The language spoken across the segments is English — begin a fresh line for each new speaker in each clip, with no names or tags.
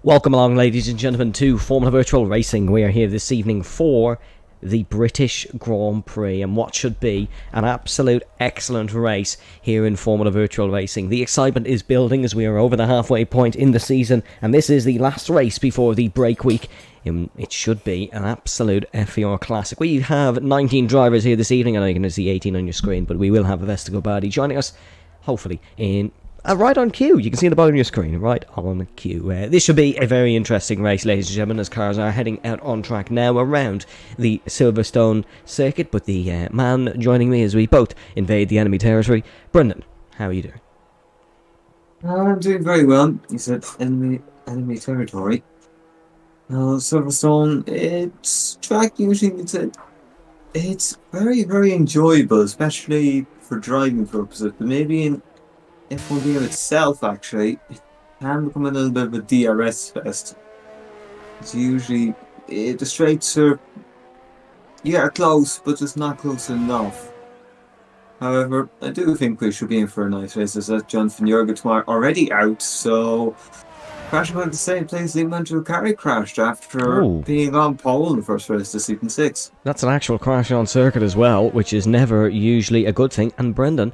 Welcome along, ladies and gentlemen, to Formula Virtual Racing. We are here this evening for the British Grand Prix and what should be an absolute excellent race here in Formula Virtual Racing. The excitement is building as we are over the halfway point in the season, and this is the last race before the break week. It should be an absolute FVR classic. We have 19 drivers here this evening. I know you're going to see 18 on your screen, but we will have Vesta Gobadi joining us, hopefully, in right on cue. You can see the bottom of your screen, right on cue. This should be a very interesting race, ladies and gentlemen, as cars are heading out on track now around the Silverstone circuit. But the man joining me as we both invade the enemy territory, Brendan, how are you doing?
I'm doing very well. You said enemy territory. Silverstone, it's track usually it's very, very enjoyable, especially for driving purposes, but maybe in F1 game itself, actually, it can become a little bit of a DRS fest. It's usually the straights are close, but just not close enough. However, I do think we should be in for a nice race. As Jonathan Jurgen already out, so crashing out the same place Liam Carey crashed after being on pole in the first race this season 6.
That's an actual crash on circuit as well, which is never usually a good thing. And Brendan,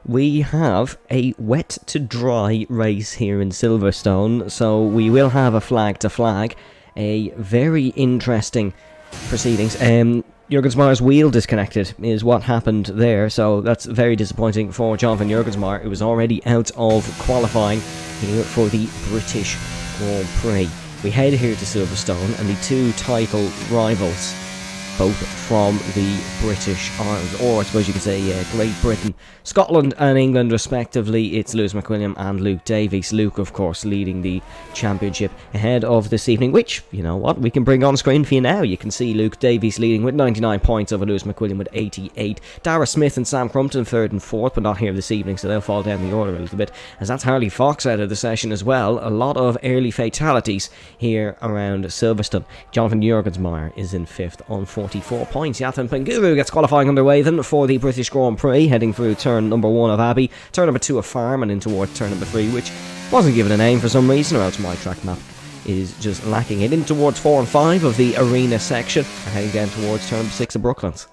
we have a wet to dry race here in Silverstone, so we will have a flag to flag. A very interesting proceedings. Jurgensmeyer's wheel disconnected is what happened there, so that's very disappointing for Jonathan Jurgensmeyer. It was already out of qualifying here for the British Grand Prix. We head here to Silverstone, and the two title rivals, both from the British Isles, or I suppose you could say Great Britain, Scotland and England respectively. It's Lewis McWilliam and Luke Davies. Luke, of course, leading the championship ahead of this evening, which, you know what, we can bring on screen for you now. You can see Luke Davies leading with 99 points over Lewis McWilliam with 88. Dara Smith and Sam Crumpton third and fourth, but not here this evening, so they'll fall down the order a little bit, as that's Harley Fox out of the session as well. A lot of early fatalities here around Silverstone. Jonathan Jurgensmeyer is in fifth on 44 points. Yathan Penguru gets qualifying underway then for the British Grand Prix, heading through turn number 1 of Abbey, turn number 2 of Farm, and in towards turn number 3, which wasn't given a name for some reason, or else my track map is just lacking it. In towards 4 and 5 of the arena section, and heading down towards turn number 6 of Brooklands.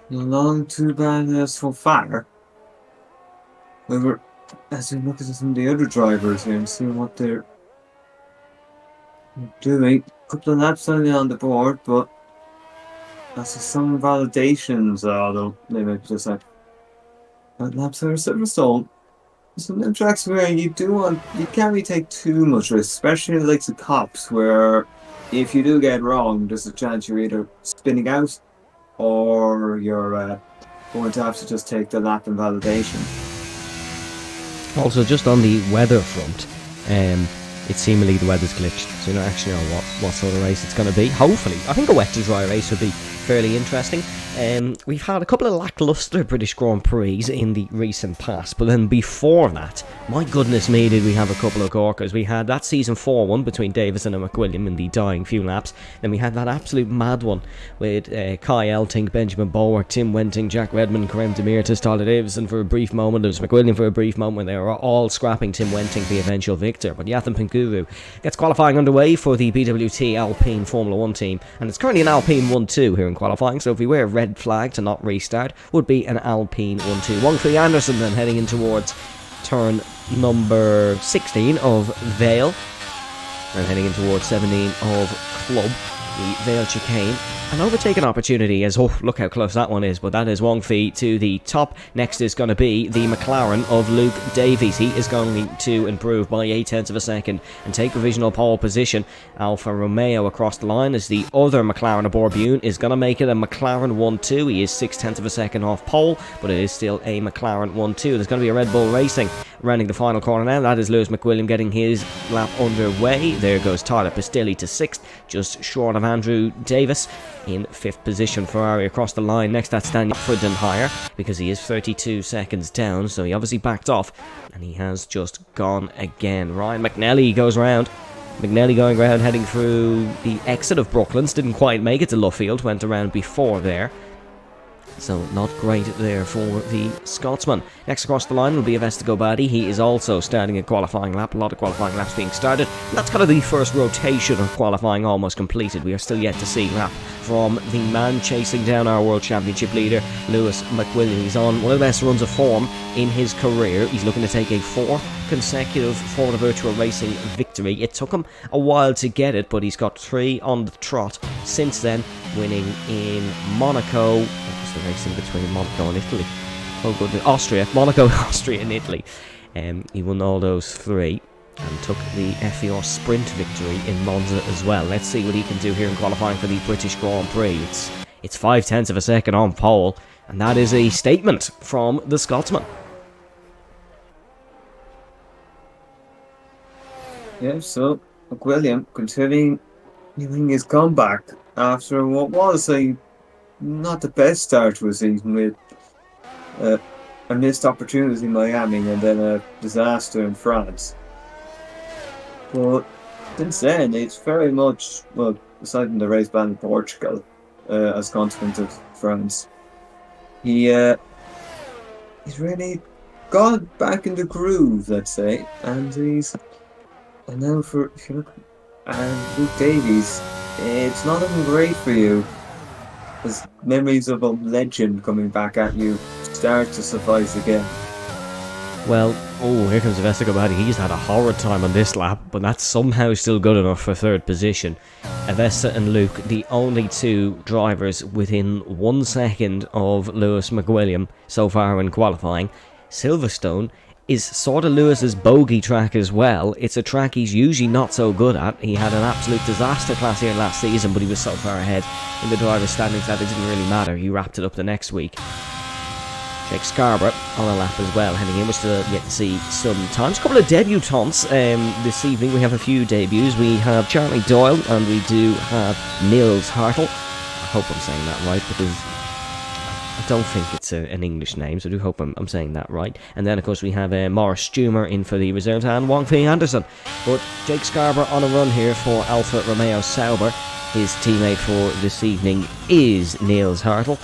Not too bad so far. However, as we look at some of the other drivers here and see what they're doing, a couple of laps only on the board, but that's some validations, although they might just like laps are Silverstone. Some tracks where you can't really take too much risk, especially in the likes of Cops, where if you do get wrong, there's a chance you're either spinning out or you're going to have to just take the lap in validation.
Also, just on the weather front, it's seemingly the weather's glitched, so you don't actually know what sort of race it's going to be. Hopefully, I think a wet to dry race would be fairly interesting. We've had a couple of lacklustre British Grand Prix in the recent past, but then before that, my goodness me, did we have a couple of corkers. We had that season 4 one between Davison and McWilliam in the dying few laps. Then we had that absolute mad one with Kai Elting, Benjamin Bulwark, Tim Wenting, Jack Redmond, Graham Demirtas, Tyler Davison for a brief moment, Lewis McWilliam for a brief moment, when they were all scrapping Tim Wenting, the eventual victor. But Yathan Penguru gets qualifying underway for the BWT Alpine Formula 1 team, and it's currently an Alpine 1-2 here in qualifying, so if we wear a red flag to not restart, would be an Alpine 1-2. Wongfree Anderson then heading in towards turn number 16 of Vale, and heading in towards 17 of Club, the Vale chicane. An overtaken opportunity, as look how close that one is, but that is Wongfree to the top. Next is going to be the McLaren of Luke Davies. He is going to improve by 0.8 of a second and take provisional pole position. Alfa Romeo across the line as the other McLaren aboard Bune is going to make it a McLaren 1-2. He is 0.6 of a second off pole, but it is still a McLaren 1-2. There's going to be a Red Bull Racing rounding the final corner now. That is Lewis McWilliam getting his lap underway. There goes Tyler Pistilli to 6th, just short of Andrew Davis. In 5th position, Ferrari across the line. Next, that's Daniel Friedenheimer, because he is 32 seconds down, so he obviously backed off, and he has just gone again. Ryan McNally goes round. McNally going round, heading through the exit of Brooklands. Didn't quite make it to Luffield, went around before there. So not great there for the Scotsman. Next across the line will be Avesta Badi. He is also starting a qualifying lap. A lot of qualifying laps being started. That's kind of the first rotation of qualifying almost completed. We are still yet to see a lap from the man chasing down our World Championship leader, Lewis McWilliam. He's on one of the best runs of form in his career. He's looking to take a fourth consecutive Formula Virtual Racing victory. It took him a while to get it, but he's got 3 on the trot since then, winning in Monaco. What was the racing between Monaco and Italy? Oh goodness, Austria. Monaco, Austria and Italy. He won all those 3 and took the FVR sprint victory in Monza as well. Let's see what he can do here in qualifying for the British Grand Prix. It's 0.5 of a second on pole, and that is a statement from the Scotsman.
Yeah, so McWilliam continuing his comeback after what was not the best start to a season, with a missed opportunity in Miami and then a disaster in France. But since then, it's very much, well, aside from the race ban in Portugal, as a consequence of France, he's really got back in the groove, let's say, and now if you look at Luke Davies, it's not looking great for you. As memories of a legend coming back at you start to suffice again.
Well, here comes Avesta Badi. He's had a horrid time on this lap, but that's somehow still good enough for 3rd position. Avesta and Luke, the only 2 drivers within 1 second of Lewis McWilliam so far in qualifying. Silverstone is sort of Lewis's bogey track as well. It's a track he's usually not so good at. He had an absolute disaster class here last season, but he was so far ahead in the driver's standings that it didn't really matter. He wrapped it up the next week. Jake Scarborough on a lap as well, heading in. We're still yet to see some times. A couple of debutants this evening. We have a few debuts. We have Charlie Doyle and we do have Nils Hartl. I hope I'm saying that right, because I don't think it's an English name, so I do hope I'm saying that right. And then, of course, we have Morris Stumer in for the reserves and Wong Fei Anderson. But Jake Scarborough on a run here for Alfa Romeo Sauber. His teammate for this evening is Nils Hartl,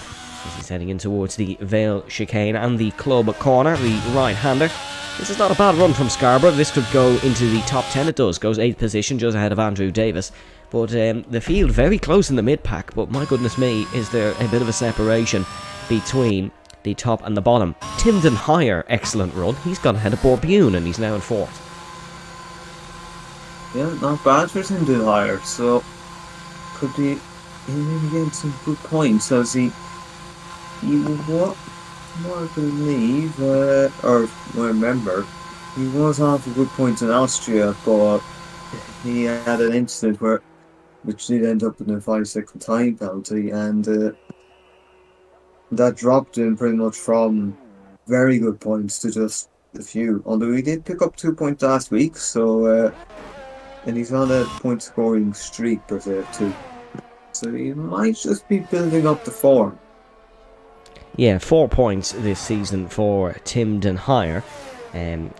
as he's heading in towards the Vale chicane and the club corner, the right-hander. This is not a bad run from Scarborough. This could go into the top 10. It does. Goes 8th position, just ahead of Andrew Davis. But the field very close in the mid-pack. But my goodness me, is there a bit of a separation between the top and the bottom. Timden Higher, excellent run. He's gone ahead of Borbune and he's now in 4th.
Yeah, not bad for Timden Higher. So could be getting some good points as he what I believe or remember, he was on for good points in Austria, but he had an incident which did end up in a 5-second time penalty, and that dropped him pretty much from very good points to just a few. Although he did pick up 2 points last week, so and he's on a point scoring streak per se too. So he might just be building up the form.
Yeah, 4 points this season for Timden Higher.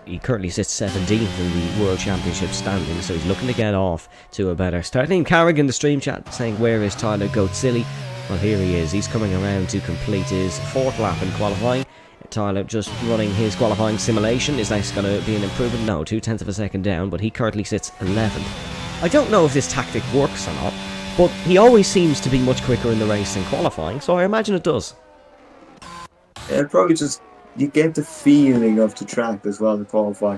He currently sits 17th in the World Championship standings, so he's looking to get off to a better start. Liam Carrick in the stream chat saying, where is Tyler Goatsily? Well, here he is. He's coming around to complete his 4th lap in qualifying. Tyler just running his qualifying simulation. Is that going to be an improvement? No, 0.2 of a second down, but he currently sits 11th. I don't know if this tactic works or not, but he always seems to be much quicker in the race than qualifying, so I imagine it does.
Probably just, you get the feeling of the track as well to qualify.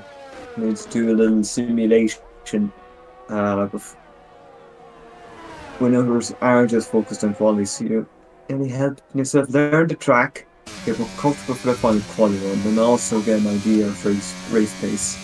You need to do a little simulation when others are just focused on quality. So you really help yourself learn the track, get more comfortable for the final quality run, and also get an idea of race pace.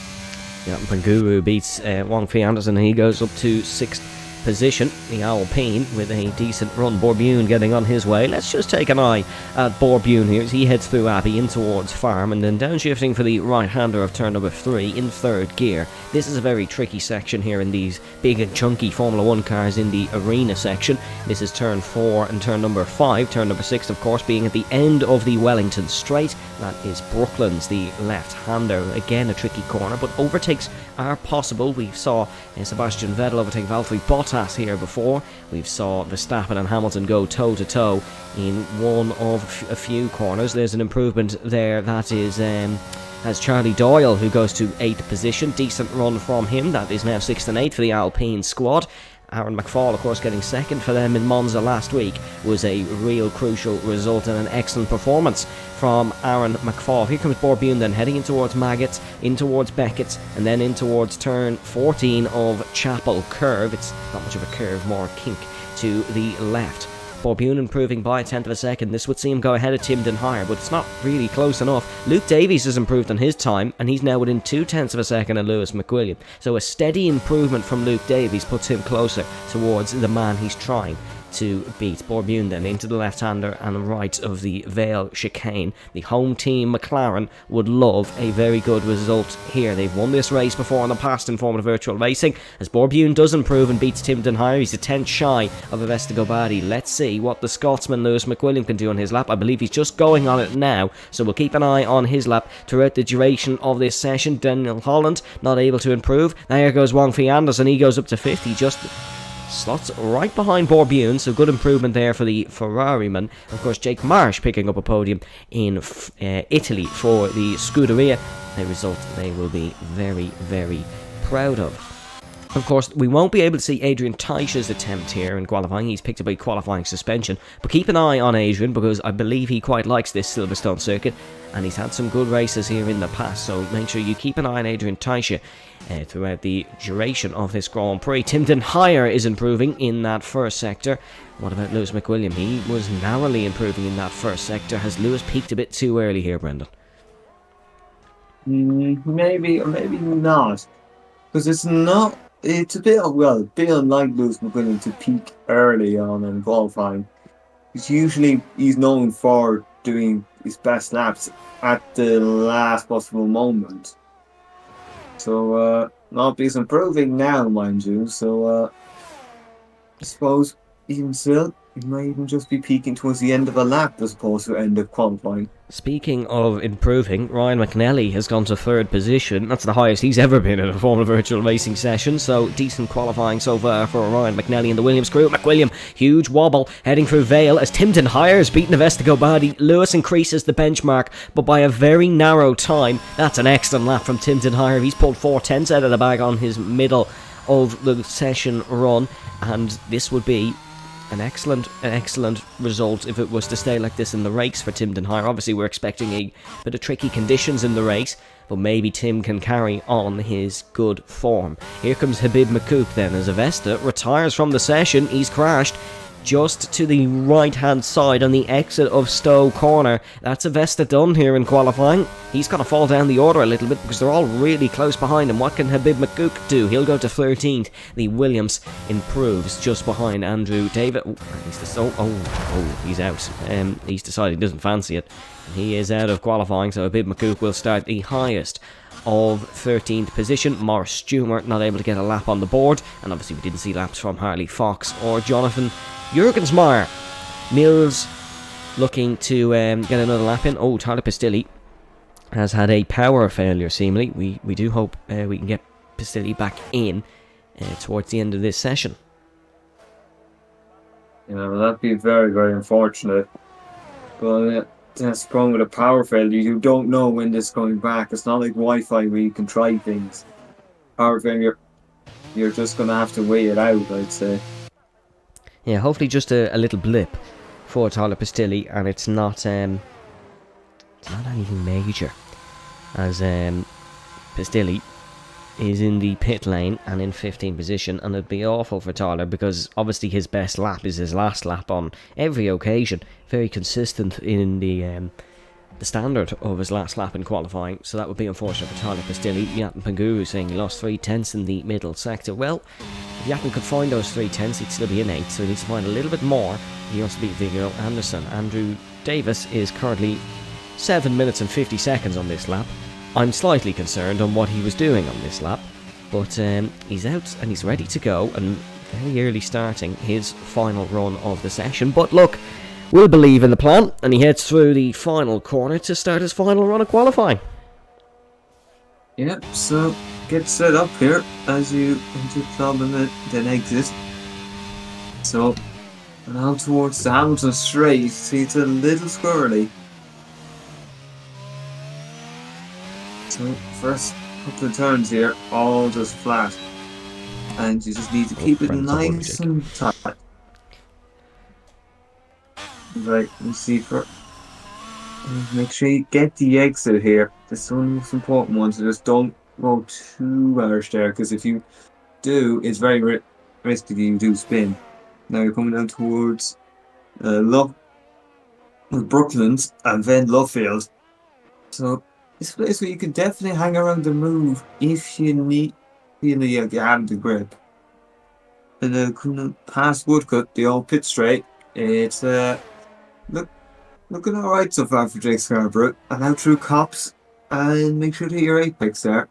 Yeah, Panguru beats Wong Fei Anderson and he goes up to 6th position. The Alpine with a decent run. Borbune getting on his way. Let's just take an eye at Borbune here as he heads through Abbey in towards Farm and then downshifting for the right-hander of turn number 3 in 3rd gear. This is a very tricky section here in these big and chunky Formula 1 cars in the arena section. This is turn 4 and turn number 5. Turn number 6, of course, being at the end of the Wellington Straight. That is Brooklands, the left-hander. Again, a tricky corner, but overtakes are possible. We saw Sebastian Vettel overtake Valtteri Bottas Bottas here before. We've saw Verstappen and Hamilton go toe-to-toe in one of a few corners. There's an improvement there. That is as Charlie Doyle, who goes to 8th position. Decent run from him. That is now 6th and 8th for the Alpine squad. Aaron McFall, of course, getting 2nd for them in Monza last week was a real crucial result and an excellent performance from Aaron McFall. Here comes Borbune then, heading in towards Maggots, in towards Beckett's, and then in towards turn 14 of Chapel Curve. It's not much of a curve, more a kink to the left. Borbune improving by a tenth of a second. This would see him go ahead of Tim Denhire, but it's not really close enough. Luke Davies has improved on his time, and he's now within 2/10 of a second of Lewis McWilliam. So a steady improvement from Luke Davies puts him closer towards the man he's trying to beat. Borbune then into the left-hander and right of the Vale chicane. The home team McLaren would love a very good result here. They've won this race before in the past in Formula Virtual Racing. As Borbune does improve and beats Tim Denhire, he's a 10th shy of Avesta Gobadi. Let's see what the Scotsman Lewis McWilliam can do on his lap. I believe he's just going on it now, so we'll keep an eye on his lap throughout the duration of this session. Daniel Holland not able to improve. There goes Wang Fei Anderson. He goes up to 50, just slots right behind Borbune, so good improvement there for the Ferrari-man. Of course, Jake Marsh picking up a podium in Italy for the Scuderia, a result they will be very, very proud of. Of course, we won't be able to see Adrian Teich's attempt here in qualifying. He's picked up a qualifying suspension. But keep an eye on Adrian, because I believe he quite likes this Silverstone circuit, and he's had some good races here in the past. So make sure you keep an eye on Adrian Teich throughout the duration of this Grand Prix. Tim Denhire is improving in that first sector. What about Lewis McWilliam? He was narrowly improving in that first sector. Has Lewis peaked a bit too early here, Brendan?
Maybe or maybe not. Because it's a bit unlike Lewis McWilliam to peak early on in qualifying. He's known for doing his best laps at the last possible moment. So not he's improving now, mind you. So I suppose even still, he might even just be peaking towards the end of a lap as opposed to end of qualifying.
Speaking of improving, Ryan McNally has gone to 3rd position. That's the highest he's ever been in a Formula Virtual Racing session, so decent qualifying so far for Ryan McNally and the Williams crew. McWilliam, huge wobble, heading through Vale as Tim Denhire is beaten Avesta Gobadi. Lewis increases the benchmark, but by a very narrow time. That's an excellent lap from Tim Denhire. He's pulled 4/10 out of the bag on his middle of the session run, and this would be an excellent result if it was to stay like this in the race for Tim Denhire. Obviously, we're expecting a bit of tricky conditions in the race, but maybe Tim can carry on his good form. Here comes Habib Makouk then, as Avesta retires from the session. He's crashed just to the right-hand side on the exit of Stowe Corner. That's Avesta done here in qualifying. He's going to fall down the order a little bit because they're all really close behind him. What can Habib Makouk do? He'll go to 13th. The Williams improves just behind Andrew David. He's out. He's decided he doesn't fancy it. He is out of qualifying, so Habib Makouk will start the highest of 13th position. Morris Stewart not able to get a lap on the board, and obviously we didn't see laps from Harley Fox or Jonathan Jurgensmeyer. Mills looking to get another lap in. Oh, Tyler Pistilli has had a power failure seemingly. We do hope we can get Pistilli back in towards the end of this session.
Yeah, well, that'd be very, very unfortunate. But that's wrong with a power failure. You don't know when this is coming back. It's not like Wi-Fi where you can try things. Power failure, you're just going to have to wait it out, I'd say.
Yeah, hopefully just a little blip for Tyler Pistilli, and it's not anything major, as Pistilli is in the pit lane and in 15th position, and it'd be awful for Tyler because obviously his best lap is his last lap on every occasion. Very consistent in the standard of his last lap in qualifying, so that would be unfortunate for Tyler Pistilli. Yatin Panguru saying he lost 3/10 in the middle sector. Well, if Yatin could find those 3/10, he'd still be in 8th, so he needs to find a little bit more. He wants to beat Viggo Anderson. Andrew Davis is currently 7 minutes and 50 seconds on this lap. I'm slightly concerned on what he was doing on this lap, but he's out and he's ready to go, and very early starting his final run of the session. But look, we'll believe in the plan, and he heads through the final corner to start his final run of qualifying.
Yep, so get set up here as you enter club and then exit. So, now towards the Hamilton straight. See, it's a little squirrely. So, first couple of turns here, all just flat. And you just need to keep it nice and tight. Right, you see, make sure you get the exit here. That's one of the most important ones. So just don't go too harsh there, because if you do, it's very risky that you do spin. Now you're coming down towards Brooklands and then Lovefield. So this place where you can definitely hang around the move if you need, you have the grip. And then coming past Woodcut, the old pit straight, it's looking alright so far for Jake Scarborough. And out through Cops, and make sure to hit your apex there.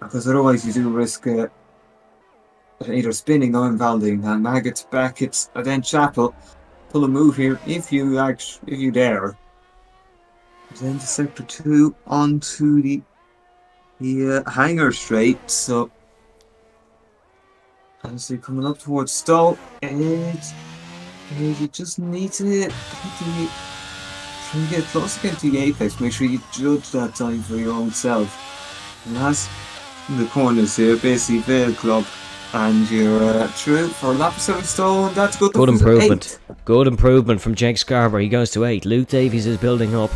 Because otherwise you do risk either spinning or invaliding. And Maggots, Beckett's, and then Chapel. Pull a move here if you dare. Then to sector 2 onto the hangar straight. So as you're coming up towards Stowe, and you just need to try and get close again to the apex. Make sure you judge that time for your own self. And last in the corners here, basically Vale Club, and you're through for a lap of Silverstone. That's good.
Good improvement. Good improvement from Jake Scarborough. He goes to 8. Luke Davies is building up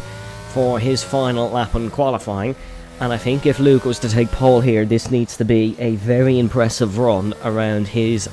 for his final lap in qualifying. And I think if Luke was to take pole here, this needs to be a very impressive run around his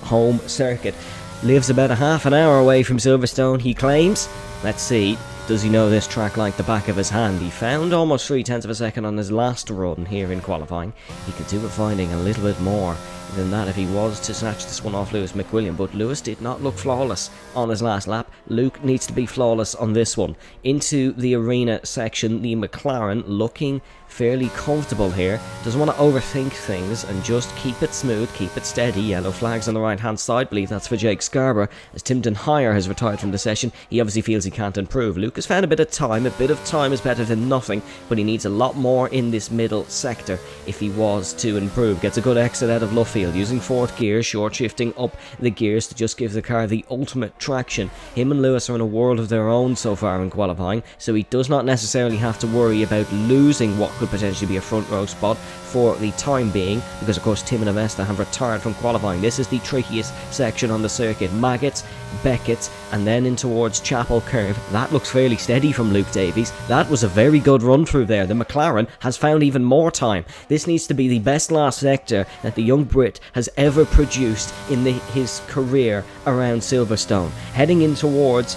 home circuit. Lives about a half an hour away from Silverstone, he claims. Let's see, does he know this track like the back of his hand? He found almost 0.3 of a second on his last run here in qualifying. He could do with finding a little bit more than that if he was to snatch this one off Lewis McWilliam, but Lewis did not look flawless on his last lap. Luke needs to be flawless on this one. Into the arena section, the McLaren looking fairly comfortable here. Doesn't want to overthink things and just keep it smooth, keep it steady. Yellow flags on the right hand side, believe that's for Jake Scarborough, as Timden Hire has retired from the session. He obviously feels he can't improve. Luke has found a bit of time is better than nothing, but he needs a lot more in this middle sector if he was to improve. Gets a good exit out of Luffield, using fourth gear, short shifting up the gears to just give the car the ultimate traction. Him and Lewis are in a world of their own so far in qualifying, so he does not necessarily have to worry about losing what could potentially be a front row spot for the time being, because of course Tim and Avesta have retired from qualifying. This is the trickiest section on the circuit. Maggots, Beckett's, and then in towards Chapel Curve. That looks fairly steady from Luke Davies. That was a very good run through there. The McLaren has found even more time. This needs to be the best last sector that the young Brit has ever produced in his career around Silverstone. Heading in towards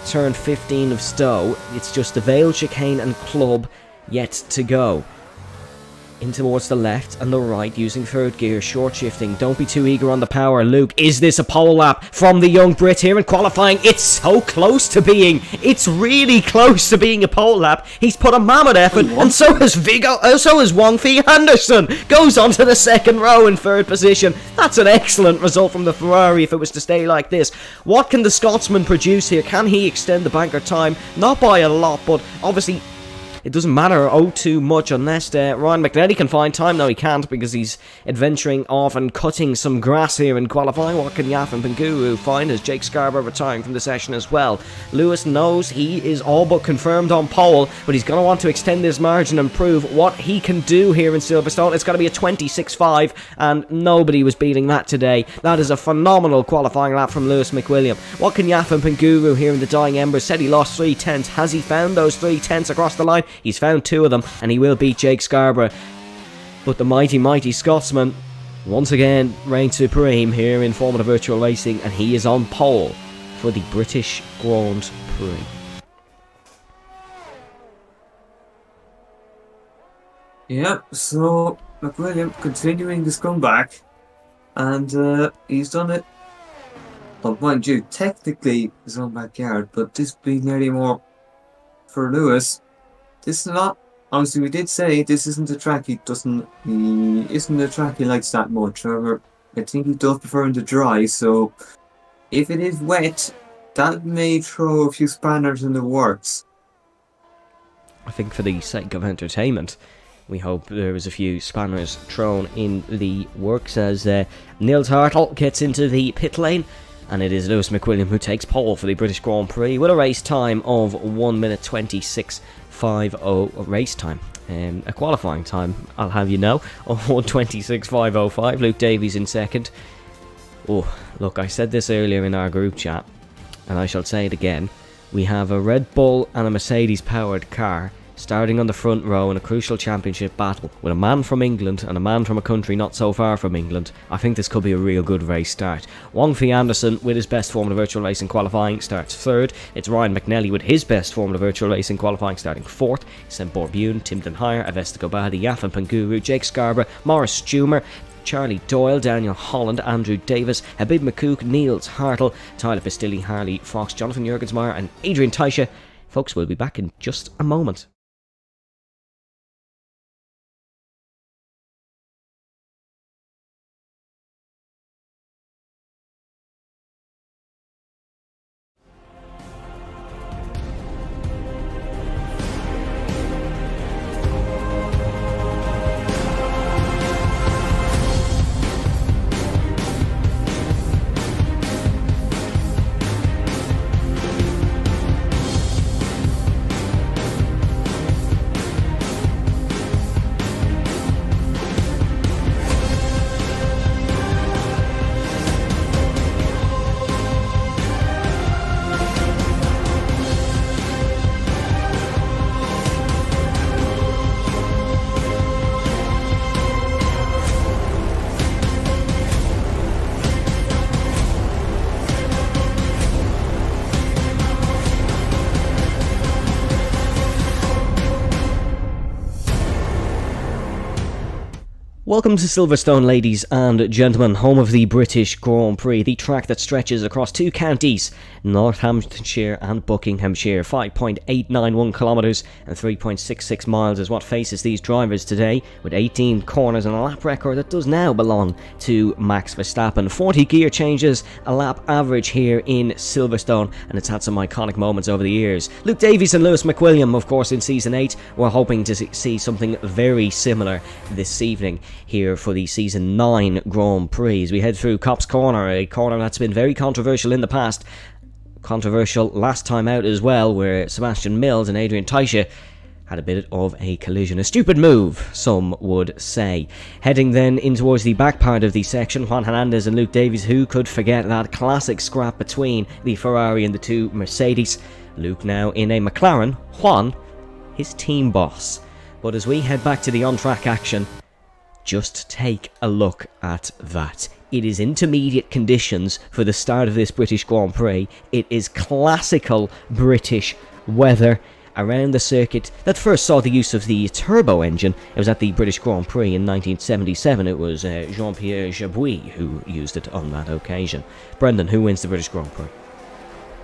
turn 15 of Stowe, it's just the Vale chicane and club yet to go. In towards the left and the right, using third gear, short shifting. Don't be too eager on the power, Luke. Is this a pole lap from the young Brit here in qualifying? It's so close to being. It's really close to being a pole lap. He's put a mammoth effort, and so has Vigo. So has Wong Fee Anderson. Goes on to the second row in third position. That's an excellent result from the Ferrari if it was to stay like this. What can the Scotsman produce here? Can he extend the banker time? Not by a lot, but obviously it doesn't matter too much unless Ryan McNally can find time. No, he can't, because he's adventuring off and cutting some grass here in qualifying. What can Yaf and Penguru find as Jake Scarborough retiring from the session as well? Lewis knows he is all but confirmed on pole, but he's going to want to extend this margin and prove what he can do here in Silverstone. It's got to be a 26.5, and nobody was beating that today. That is a phenomenal qualifying lap from Lewis McWilliam. What can Yaf and Penguru here in the dying embers? Said he lost 3/10. Has he found those 3/10 across the line? He's found 2 of them, and he will beat Jake Scarborough. But the mighty Scotsman once again reigns supreme here in Formula Virtual Racing, and he is on pole for the British Grand Prix.
Yep, so McWilliam continuing this comeback, and he's done it. Well, mind you, technically his own backyard, but this being any more for Lewis. This is not, honestly, we did say this isn't a track he likes that much. However, I think he does prefer in the dry, so if it is wet, that may throw a few spanners in the works.
I think for the sake of entertainment, We hope there was a few spanners thrown in the works as Nils Hartl gets into the pit lane, and it is Lewis McWilliam who takes pole for the British Grand Prix with a race time of 1 minute 26.50 race time. A qualifying time, I'll have you know, of 1:26.505. Luke Davies in second. Oh, look, I said this earlier in our group chat, and I shall say it again. We have a Red Bull and a Mercedes powered car starting on the front row in a crucial championship battle with a man from England and a man from a country not so far from England. I think this could be a real good race start. Wong Fee Anderson with his best Formula Virtual Racing qualifying starts third. It's Ryan McNally with his best Formula Virtual Racing qualifying starting fourth. Sam Borbune, Tim Denhire, Avesta Gobadi, Yafan Panguru, Jake Scarborough, Morris Stumer, Charlie Doyle, Daniel Holland, Andrew Davis, Habib McCook, Niels Hartl, Tyler Pistilli, Harley Fox, Jonathan Jurgensmeyer and Adrian Taisha. Folks, we'll be back in just a moment. Welcome to Silverstone, ladies and gentlemen, home of the British Grand Prix, the track that stretches across two counties, Northamptonshire and Buckinghamshire. 5.891 kilometres and 3.66 miles is what faces these drivers today, with 18 corners and a lap record that does now belong to Max Verstappen. 40 gear changes, a lap average here in Silverstone, and it's had some iconic moments over the years. Luke Davies and Lewis McWilliam, of course, in Season 8, we're hoping to see something very similar this evening here for the Season 9 Grand Prix. As we head through Copse Corner, a corner that's been very controversial in the past. Controversial last time out as well, where Sebastian Mills and Adrian Taisha had a bit of a collision. A stupid move, some would say. Heading then in towards the back part of the section, Juan Hernandez and Luke Davies, who could forget that classic scrap between the Ferrari and the two Mercedes. Luke now in a McLaren, Juan, his team boss. But as we head back to the on-track action, just take a look at that. It is intermediate conditions for the start of this British Grand Prix. It is classical British weather around the circuit that first saw the use of the turbo engine. It was at the British Grand Prix in 1977. It was Jean-Pierre Jabouille who used it on that occasion. Brendan, who wins the British Grand Prix?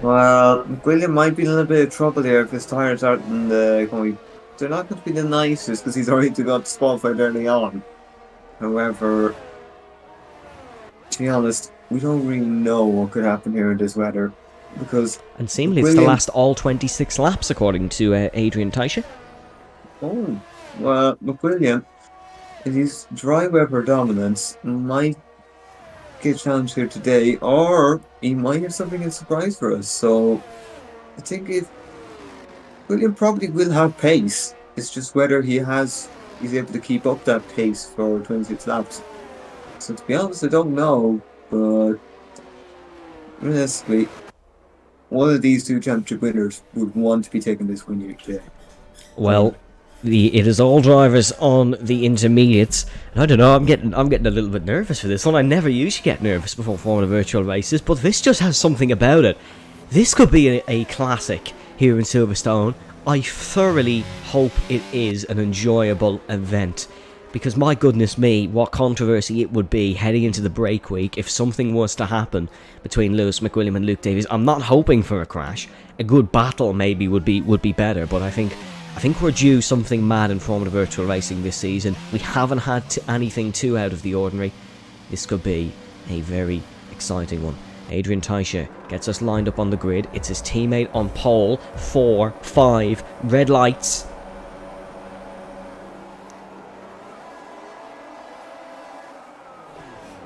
Well, McWilliam might be in a little bit of trouble here if his tyres aren't in the... They're not going to be the nicest because he's already got disqualified early on. However, to be honest, we don't really know what could happen here in this weather, because...
And seemingly it's the last all 26 laps, according to Adrian Taisha.
Oh, well, McWilliam, if his dry weather dominance, might get challenged here today, or he might have something in surprise for us. So, I think William probably will have pace. It's just whether he's able to keep up that pace for 26 laps. So to be honest, I don't know, but realistically, one of these two championship winners would want to be taking this win here today.
Well, it is all drivers on the intermediates. I don't know, I'm getting a little bit nervous for this one. I never usually get nervous before Formula Virtual races, but this just has something about it. This could be a classic here in Silverstone. I thoroughly hope it is an enjoyable event, because my goodness me, what controversy it would be heading into the break week if something was to happen between Lewis McWilliam and Luke Davies. I'm not hoping for a crash. A good battle maybe would be better, but I think we're due something mad in Formula Virtual Racing this season. We haven't had anything too out of the ordinary. This could be a very exciting one. Adrian Taisha gets us lined up on the grid. It's his teammate on pole. 4, 5, red lights.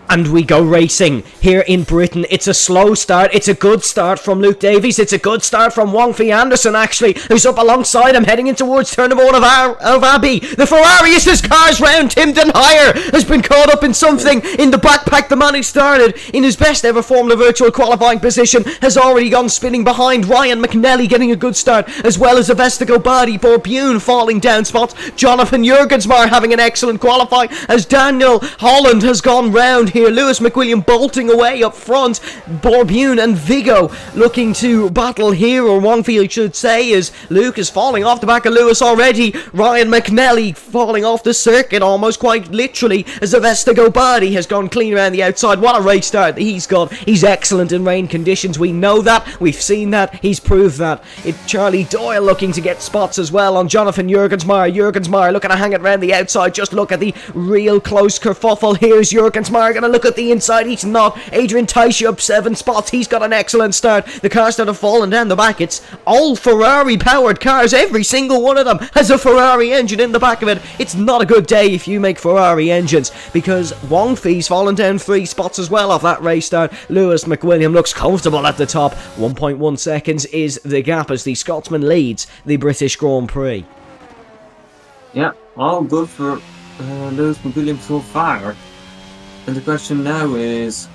And we go racing here in Britain. It's a slow start. It's a good start from Luke Davies. It's a good start from Wong Fei Anderson, actually, who's up alongside him, heading in towards turn number 1 of Abbey. The Ferrari is his car's round. Tim Denhire has been caught up in something in the backpack. The man who started in his best ever Formula Virtual qualifying position has already gone spinning behind. Ryan McNally getting a good start, as well as Avesta Badi. Borbune falling down spots. Jonathan Jurgensmeyer having an excellent qualifying, as Daniel Holland has gone round here. Lewis McWilliam bolting away up front. Borbune and Vigo looking to battle here, or Wongfield should say, as Luke is falling off the back of Lewis already. Ryan McNally falling off the circuit almost quite literally, as Avesta Badi has gone clean around the outside. What a race start that he's got. He's excellent in rain conditions. We know that. We've seen that. He's proved that. Charlie Doyle looking to get spots as well on Jonathan Jurgensmeyer. Jurgensmeyer looking to hang it around the outside. Just look at the real close kerfuffle. Here's Jurgensmeyer going to look at the inside. He's not. Adrian Teiche up 7 spots. He's got an excellent start. The cars that have fallen down the back, it's all Ferrari powered cars. Every single one of them has a Ferrari engine in the back of it. It's not a good day if you make Ferrari engines, because Wong Fei's fallen down 3 spots as well off that race start. Lewis McWilliam looks comfortable at the top. 1.1 seconds is the gap as the Scotsman leads the British Grand Prix.
Yeah, all good for Lewis McWilliam so far. And the question now is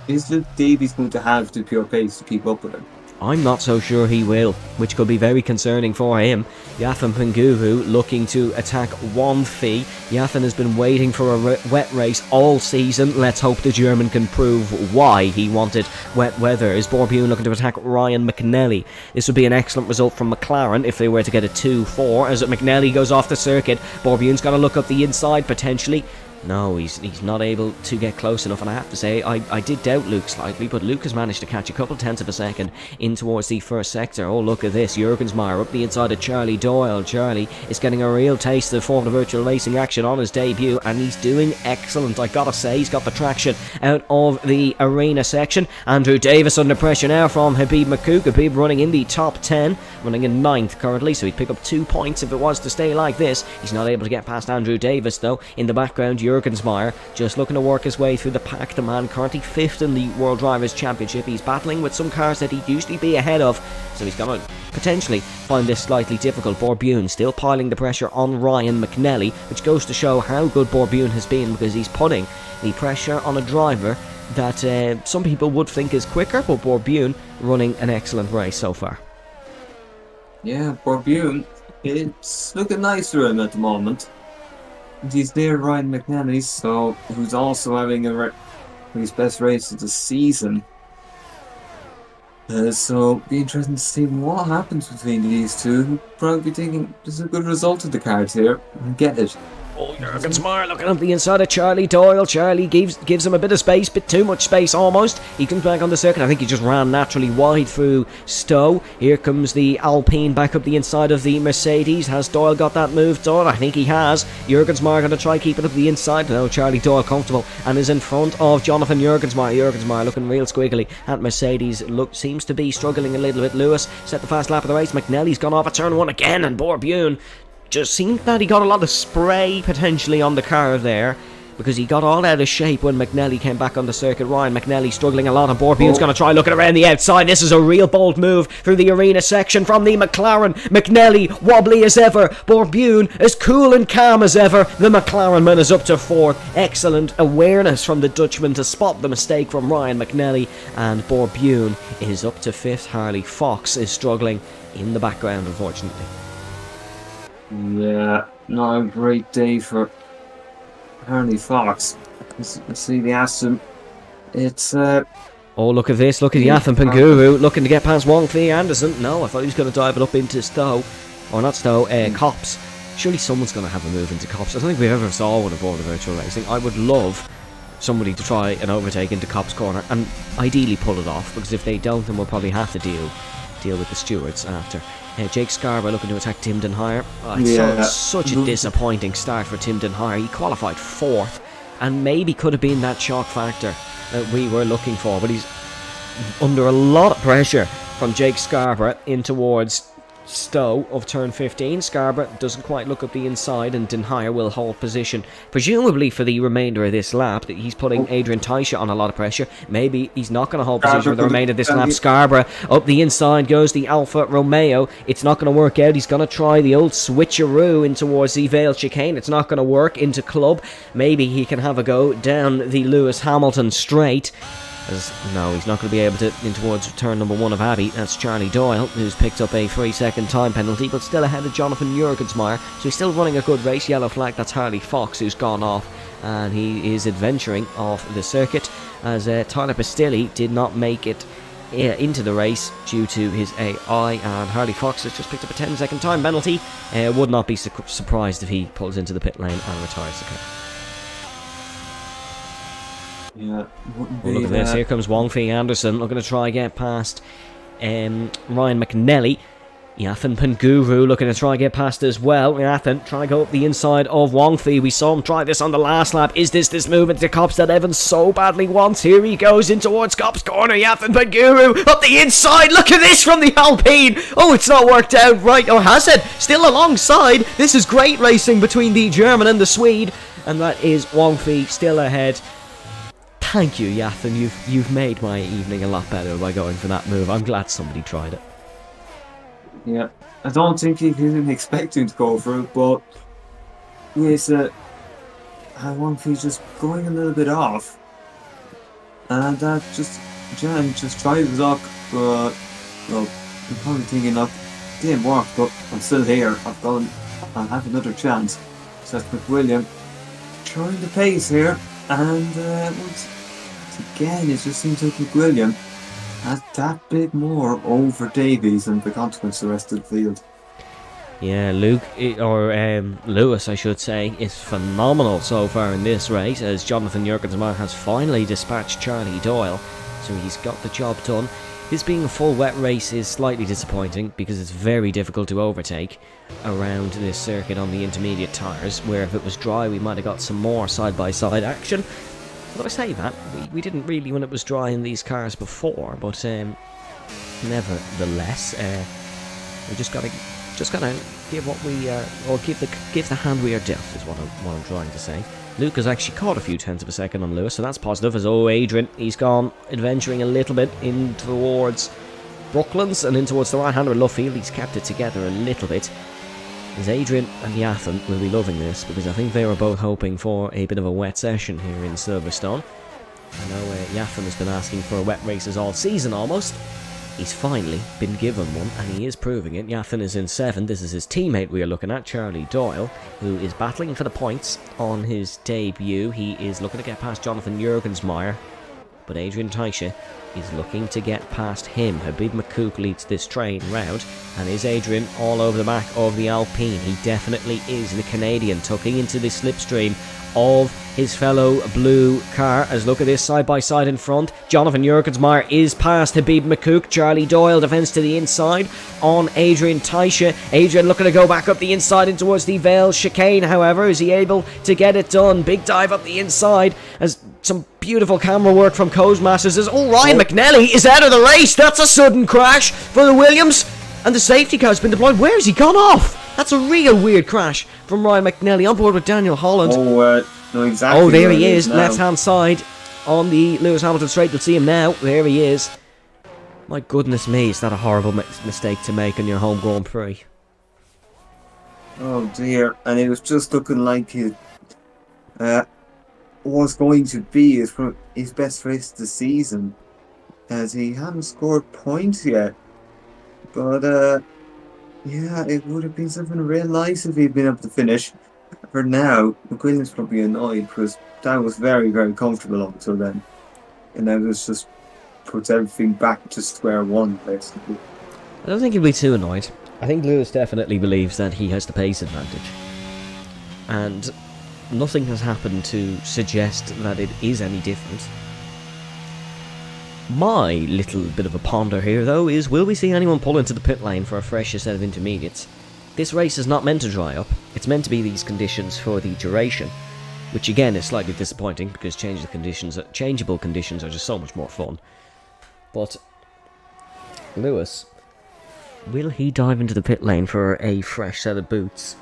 Luke Davies going to have the pure pace to keep up with him?
I'm not so sure he will, which could be very concerning for him. Yathin Penguru looking to attack Wong Fei. Yathin has been waiting for a wet race all season. Let's hope the German can prove why he wanted wet weather. Is Borbune looking to attack Ryan McNally? This would be an excellent result from McLaren if they were to get a 2-4. As McNally goes off the circuit, Borbune's got to look up the inside potentially. No, he's not able to get close enough, and I have to say, I did doubt Luke slightly, but Luke has managed to catch a couple tenths of a second in towards the first sector. Oh, look at this, Jurgensmeyer up the inside of Charlie Doyle. Charlie is getting a real taste of Formula Virtual Racing action on his debut, and he's doing excellent. I gotta say, he's got the traction out of the arena section. Andrew Davis under pressure now from Habib Makouk. Habib running in the top 10, running in 9th currently, so he'd pick up 2 points if it was to stay like this. He's not able to get past Andrew Davis, though. In the background, Jurgensmeyer just looking to work his way through the pack. The man currently 5th in the World Drivers' Championship. He's battling with some cars that he'd usually be ahead of, so he's going to potentially find this slightly difficult. Borbune still piling the pressure on Ryan McNally, which goes to show how good Borbune has been, because he's putting the pressure on a driver that some people would think is quicker, but Borbune running an excellent race so far.
Yeah, Borbune, it's looking nice for him at the moment. He's near Ryan McNally, so who's also having his best race of the season. So be interesting to see what happens between these two. Probably thinking there's a good result of the cards here. And get it.
Oh, Jurgensmeyer looking up the inside of Charlie Doyle. Charlie gives him a bit of space, bit too much space almost. He comes back on the circuit. I think he just ran naturally wide through Stowe. Here comes the Alpine back up the inside of the Mercedes. Has Doyle got that move done? I think he has. Jurgensmeyer going to try keep it up the inside. No, Charlie Doyle comfortable and is in front of Jonathan Jurgensmeyer. Jurgensmeyer looking real squiggly at Mercedes. Seems to be struggling a little bit. Lewis set the fast lap of the race. McNally's gone off at turn 1 again, and Borbune just seemed that he got a lot of spray potentially on the car there, because he got all out of shape when McNally came back on the circuit. Ryan McNally struggling a lot, and Borbune's going to try looking around the outside. This is a real bold move through the arena section from the McLaren. McNally wobbly as ever. Borbune as cool and calm as ever. The McLaren man is up to 4th. Excellent awareness from the Dutchman to spot the mistake from Ryan McNally, and Borbune is up to 5th. Harley Fox is struggling in the background, unfortunately.
Yeah, not a great day for Harley Fox. Let's see the Aston. It's
oh, look at this. Look at the Yathin Penguru looking to get past Wong Fei Anderson. No, I thought he was going to dive it up into Stowe. Or not Stowe, Copse. Surely someone's going to have a move into Copse. I don't think we've ever saw one of all the virtual racing. I would love somebody to try an overtake into Copse Corner and ideally pull it off, because if they don't, then we'll probably have to deal with the stewards after. Jake Scarborough looking to attack Tim Denhire. Such a disappointing start for Tim Denhire. He qualified 4th and maybe could have been that shock factor that we were looking for, but he's under a lot of pressure from Jake Scarborough in towards Stowe of turn 15. Scarborough doesn't quite look up the inside, and Denhire will hold position, presumably for the remainder of this lap. He's putting Adrian Teicher on a lot of pressure. Maybe he's not going to hold position for the remainder of this lap. Scarborough up the inside goes the Alfa Romeo. It's not going to work out. He's going to try the old switcheroo in towards the Vale chicane. It's not going to work. Into Club. Maybe he can have a go down the Lewis Hamilton straight. No, he's not going to be able to in towards turn number 1 of Abbey. That's Charlie Doyle, who's picked up a 3-second time penalty, but still ahead of Jonathan Jurgensmeyer. So he's still running a good race. Yellow flag, that's Harley Fox, who's gone off, and he is adventuring off the circuit, as Tyler Pastilli did not make it into the race due to his AI, and Harley Fox has just picked up a 10-second time penalty. Would not be surprised if he pulls into the pit lane and retires the car.
Yeah,
well, look at this. Here comes Wong Fei Anderson looking to try get past Ryan McNelly. Yathan Penguru looking to try get past as well. Yathan trying to go up the inside of Wong Fei. We saw him try this on the last lap. Is this movement to Cops that Evans so badly wants? Here he goes in towards Cops' corner. Yathan Penguru up the inside. Look at this from the Alpine. Oh, it's not worked out right. Or has it? Still alongside. This is great racing between the German and the Swede. And that is Wong Fei still ahead. Thank you, Yathan. You've made my evening a lot better by going for that move. I'm glad somebody tried it.
Yeah, I don't think he didn't expect him to go for it, but yes, I want to just going a little bit off, and that Jan just tried his luck, but well, I'm probably thinking, look, it didn't work, but I'm still here. I'll have another chance. So that's McWilliam trying the pace here, and once again, it just seems like McWilliam has that bit more over Davies, and the consequence the rest of the field.
Yeah, Lewis, I should say, is phenomenal so far in this race, as Jonathan Jurgensmeyer has finally dispatched Charlie Doyle, so he's got the job done. This being a full wet race is slightly disappointing, because it's very difficult to overtake around this circuit on the intermediate tyres, where if it was dry we might have got some more side-by-side action. Although I say that, we didn't really when it was dry in these cars before, but nevertheless, we just gotta give what we or give the hand we are dealt is what I'm trying to say. Luke has actually caught a few tenths of a second on Lewis, so that's positive. As Adrian, he's gone adventuring a little bit in towards Brooklands and in towards the right-hander of Luffield. He's kept it together a little bit. As Adrian and Yathan will be loving this, because I think they were both hoping for a bit of a wet session here in Silverstone. I know Yathan has been asking for wet races all season almost. He's finally been given one, and he is proving it. Yathan is in 7th. This is his teammate we are looking at, Charlie Doyle, who is battling for the points on his debut. He is looking to get past Jonathan Jurgensmeyer, but Adrian Teicher is looking to get past him. Habib McCook leads this train round, and is Adrian all over the back of the Alpine? He definitely is. The Canadian tucking into the slipstream of his fellow blue car. As look at this side by side in front, Jonathan Jurgensmeyer is past Habib McCook. Charlie Doyle defends to the inside on Adrian Teicher. Adrian looking to go back up the inside in towards the Vale chicane. However, is he able to get it done? Big dive up the inside as some beautiful camera work from Cosmasters. As Ryan McNelly is out of the race. That's a sudden crash for the Williams, and the safety car's been deployed. Where has he gone off? That's a real weird crash from Ryan McNelly on board with Daniel Holland.
No, exactly.
Oh, there he is, left-hand side on the Lewis Hamilton straight. You'll see him now. There he is. My goodness me, is that a horrible mistake to make on your home Grand Prix?
Oh dear, and it was just looking like it was going to be his best race of the season, as he hadn't scored points yet. But yeah, it would have been something real nice if he'd been able to finish. For now, McWilliam's probably annoyed, because that was very, very comfortable up until then. And now this just puts everything back to square one, basically.
I don't think he'll be too annoyed. I think Lewis definitely believes that he has the pace advantage. And nothing has happened to suggest that it is any different. My little bit of a ponder here, though, is will we see anyone pull into the pit lane for a fresh set of intermediates? This race is not meant to dry up. It's meant to be these conditions for the duration, which again is slightly disappointing, because changeable conditions are just so much more fun. But Lewis Will he dive into the pit lane for a fresh set of boots?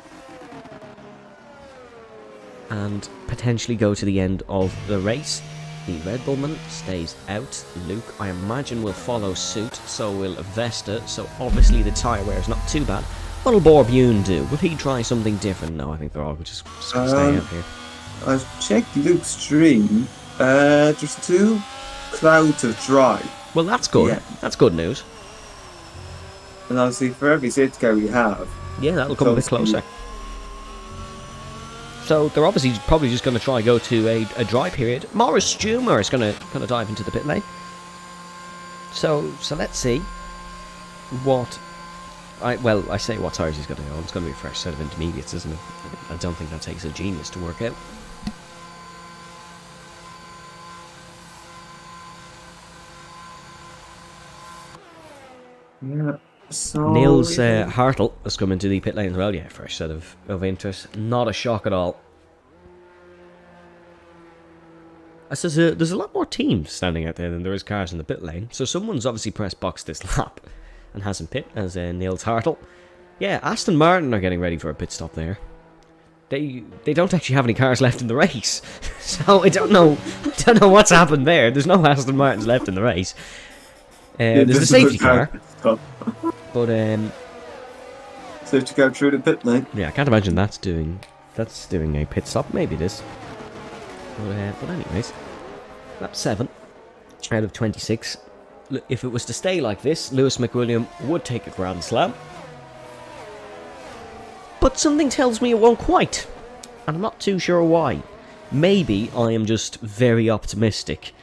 And potentially go to the end of the race. The Red Bullman stays out. Luke, I imagine, will follow suit, so will Vesta, so obviously the tyre wear is not too bad. What'll Borbune do? Will he try something different? No, I think they're all just stay out here.
I've checked Luke's stream. There's 2 clouds of dry.
Well, that's good.
Yeah.
That's good news.
And obviously, for every safety car we have,
Yeah, that'll come a bit closer. So they're obviously probably just going to try go to a dry period. Morris Stumer is going to dive into the pit lane. So let's see what. I say what tires he's going to go on. It's going to be a fresh set of intermediates, isn't it? I don't think that takes a genius to work out.
yeah. So
Nils Hartl has come into the pit lane as well. Yeah, fresh set of interest. Not a shock at all. As there's a lot more teams standing out there than there is cars in the pit lane. So someone's obviously pressed box this lap and hasn't pit, as Nils Hartl. Yeah, Aston Martin are getting ready for a pit stop there. They don't actually have any cars left in the race, so I don't know what's happened there. There's no Aston Martins left in the race. There's a safety car, but
safety car through the pit lane.
yeah, I can't imagine that's doing a pit stop. Maybe it is. But anyways, lap 7 out of 26. If it was to stay like this, Lewis McWilliam would take a Grand Slam. But something tells me it won't quite, and I'm not too sure why. Maybe I am just very optimistic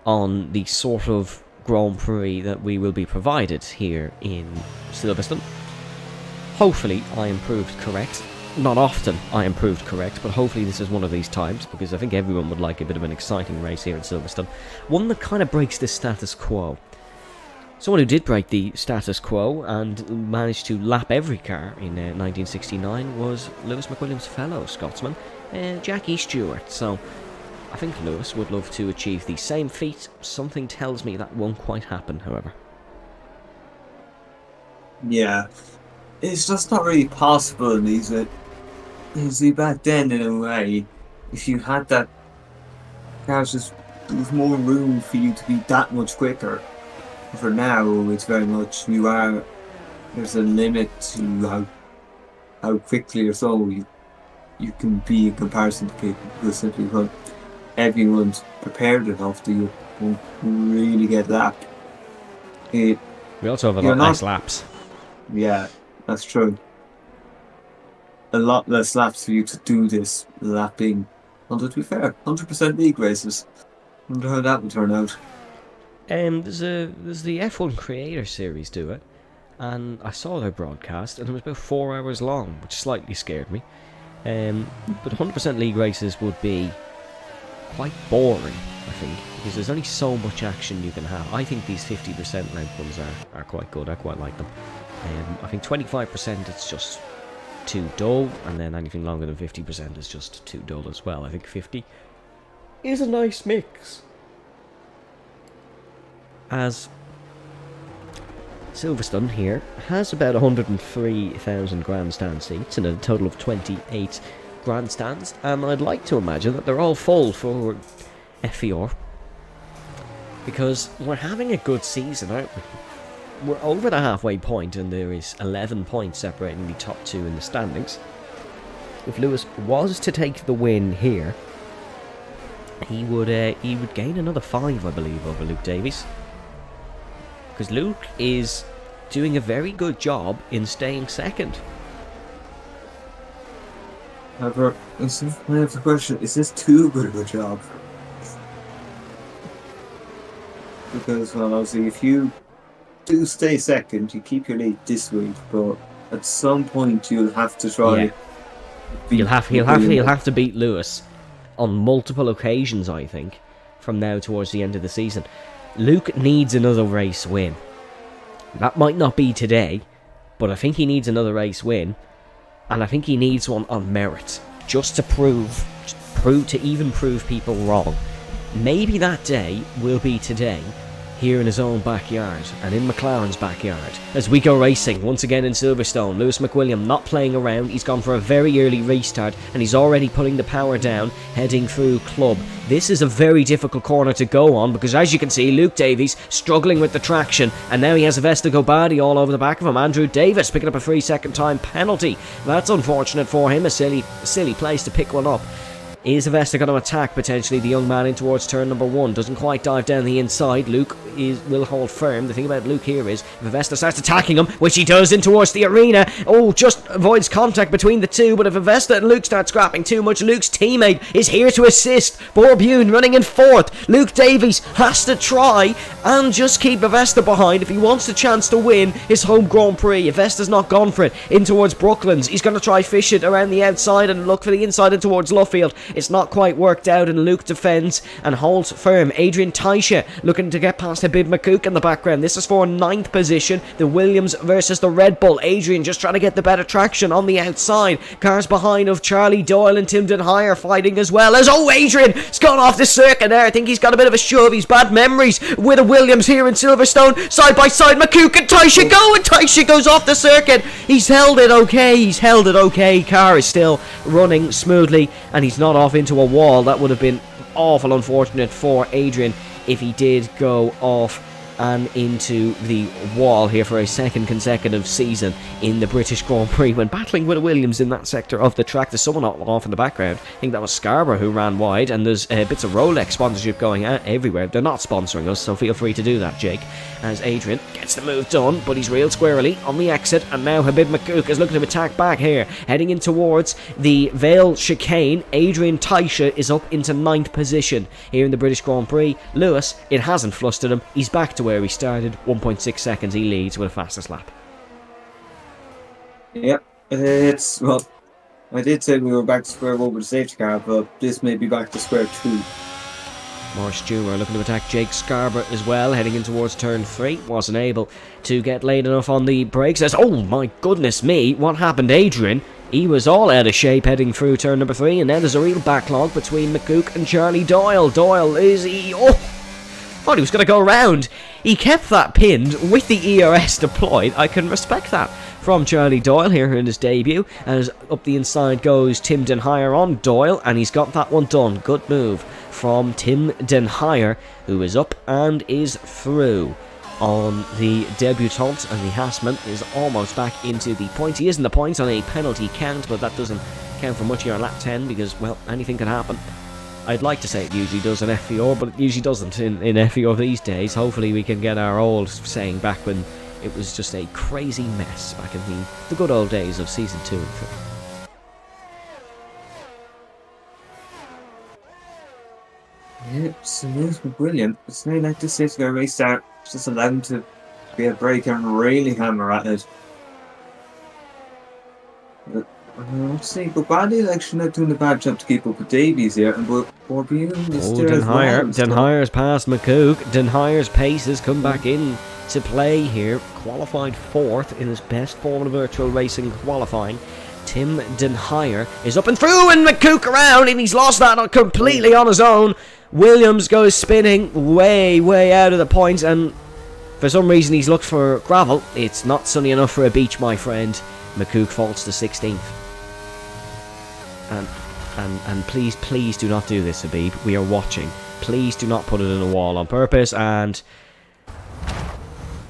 on the sort of Grand Prix that we will be provided here in Silverstone. Hopefully I am proved correct. Not often I am proved correct, but hopefully this is one of these times, because I think everyone would like a bit of an exciting race here in Silverstone. One that kind of breaks the status quo. Someone who did break the status quo and managed to lap every car in 1969 was Lewis McWilliam's fellow Scotsman, Jackie Stewart. So I think Lewis would love to achieve the same feat. Something tells me that won't quite happen, however.
Yeah, it's just not really possible, is it? You see, back then, in a way, if you had that car, there was more room for you to be that much quicker. For now, it's very much there's a limit to how quickly or so you can be in comparison to people, because simply put, everyone's prepared enough that you won't really get lapped.
We also have a lot less laps.
Yeah, that's true. A lot less laps for you to do this lapping. Although, to be fair, 100% league races. Wonder how that would turn out.
There's the F1 Creator Series do it, and I saw their broadcast, and it was about 4 hours long, which slightly scared me. But 100% league races would be quite boring, I think, because there's only so much action you can have. I think these 50% length ones are quite good. I quite like them. I think 25% it's just too dull, and then anything longer than 50% is just too dull as well. I think 50 is a nice mix. As Silverstone here has about 103,000 grandstand seats and a total of 28 grandstands, and I'd like to imagine that they're all full for FVR, because we're having a good season, aren't we? We're over the halfway point, and there is 11 points separating the top 2 in the standings. If Lewis was to take the win here, he would gain another 5, I believe, over Luke Davies. Because Luke is doing a very good job in staying second.
However, I have the question, is this too good of a job? Because, well, obviously, if you do stay second, you keep your lead this week, but at some point you'll have to try.
Yeah. He'll have to beat Lewis on multiple occasions, I think, from now towards the end of the season. Luke needs another race win. That might not be today, but I think he needs another race win, and I think he needs one on merit, just to prove people wrong. Maybe that day will be today. here in his own backyard and in McLaren's backyard as we go racing once again in Silverstone. Lewis McWilliam not playing around. He's gone for a very early restart and he's already putting the power down, heading through Club. This is a very difficult corner to go on because, as you can see, Luke Davies struggling with the traction, and now he has a Vesta Badi all over the back of him. Andrew Davis picking up a 3-second time penalty. That's unfortunate for him. A silly place to pick one up. Is Avesta going to attack potentially the young man in towards turn number 1? Doesn't quite dive down the inside. Luke will hold firm. The thing about Luke here is if Avesta starts attacking him, which he does in towards the arena, just avoids contact between the two. But if Avesta and Luke start scrapping too much, Luke's teammate is here to assist. Borbune running in 4th. Luke Davies has to try and just keep Avesta behind if he wants a chance to win his home Grand Prix. Avesta's not gone for it. In towards Brooklands. He's going to try fish it around the outside and look for the inside in towards Luffield. It's not quite worked out, and Luke defends and holds firm. Adrian Taisha looking to get past Habib Makouk in the background. This is for 9th position. The Williams versus the Red Bull. Adrian just trying to get the better traction on the outside. Cars behind of Charlie Doyle and Tim Denhire fighting as well as... Adrian's gone off the circuit there. I think he's got a bit of a shove. He's bad memories with a Williams here in Silverstone. Side by side, Makouk and Taisha go, and Taisha goes off the circuit. He's held it okay. Car is still running smoothly, and he's not off into a wall. That would have been awful unfortunate for Adrian if he did go off and into the wall here for a second consecutive season in the British Grand Prix when battling with Williams in that sector of the track. There's someone off in the background. I think that was Scarborough who ran wide, and there's bits of Rolex sponsorship going out everywhere. They're not sponsoring us, so feel free to do that, Jake, as Adrian gets the move done, but he's reeled squarely on the exit, and now Habib Makouk is looking to attack back here, heading in towards the Vale chicane. Adrian Taisha is up into 9th position here in the British Grand Prix. Lewis, it hasn't flustered him. He's back to where he started. 1.6 seconds he leads with a fastest lap.
Yep, well, I did say we were back to square one with the safety car, but this may be back to square 2.
Morris Jr. looking to attack Jake Scarborough as well, heading in towards turn 3. Wasn't able to get late enough on the brakes. As, oh my goodness me, what happened, Adrian? He was all out of shape heading through turn number 3, and now there's a real backlog between Makouk and Charlie Doyle. Doyle is... thought he was going to go around. He kept that pinned with the ERS deployed. I can respect that from Charlie Doyle here in his debut. As up the inside goes Tim Denhire on Doyle, and he's got that one done. Good move from Tim Denhire, who is up and is through on the debutant, and the Hassman is almost back into the points. He is in the points on a penalty count, but that doesn't count for much here on lap 10 because, well, anything can happen. I'd like to say it usually does in FVR, but it usually doesn't in FVR these days. Hopefully we can get our old saying back when it was just a crazy mess back in the good old days of Season 2 and 3.
Yep, smooth, brilliant. It's really like this safety car race start. Just allow him to be a break and really hammer at it. Let's see, but Badi is actually not doing a bad job to keep up with Davies here, and Borbune is there as well.
Denhire's past Makouk. Denhire's pace has come back in to play here. Qualified 4th in his best form of virtual racing qualifying. Tim Denhire is up and through, and Makouk around, and he's lost that completely on his own. Williams goes spinning way out of the points, and for some reason he's looked for gravel. It's not sunny enough for a beach, my friend. Makouk falls to 16th. And please do not do this, Habib. We are watching. Please do not put it in a wall on purpose, and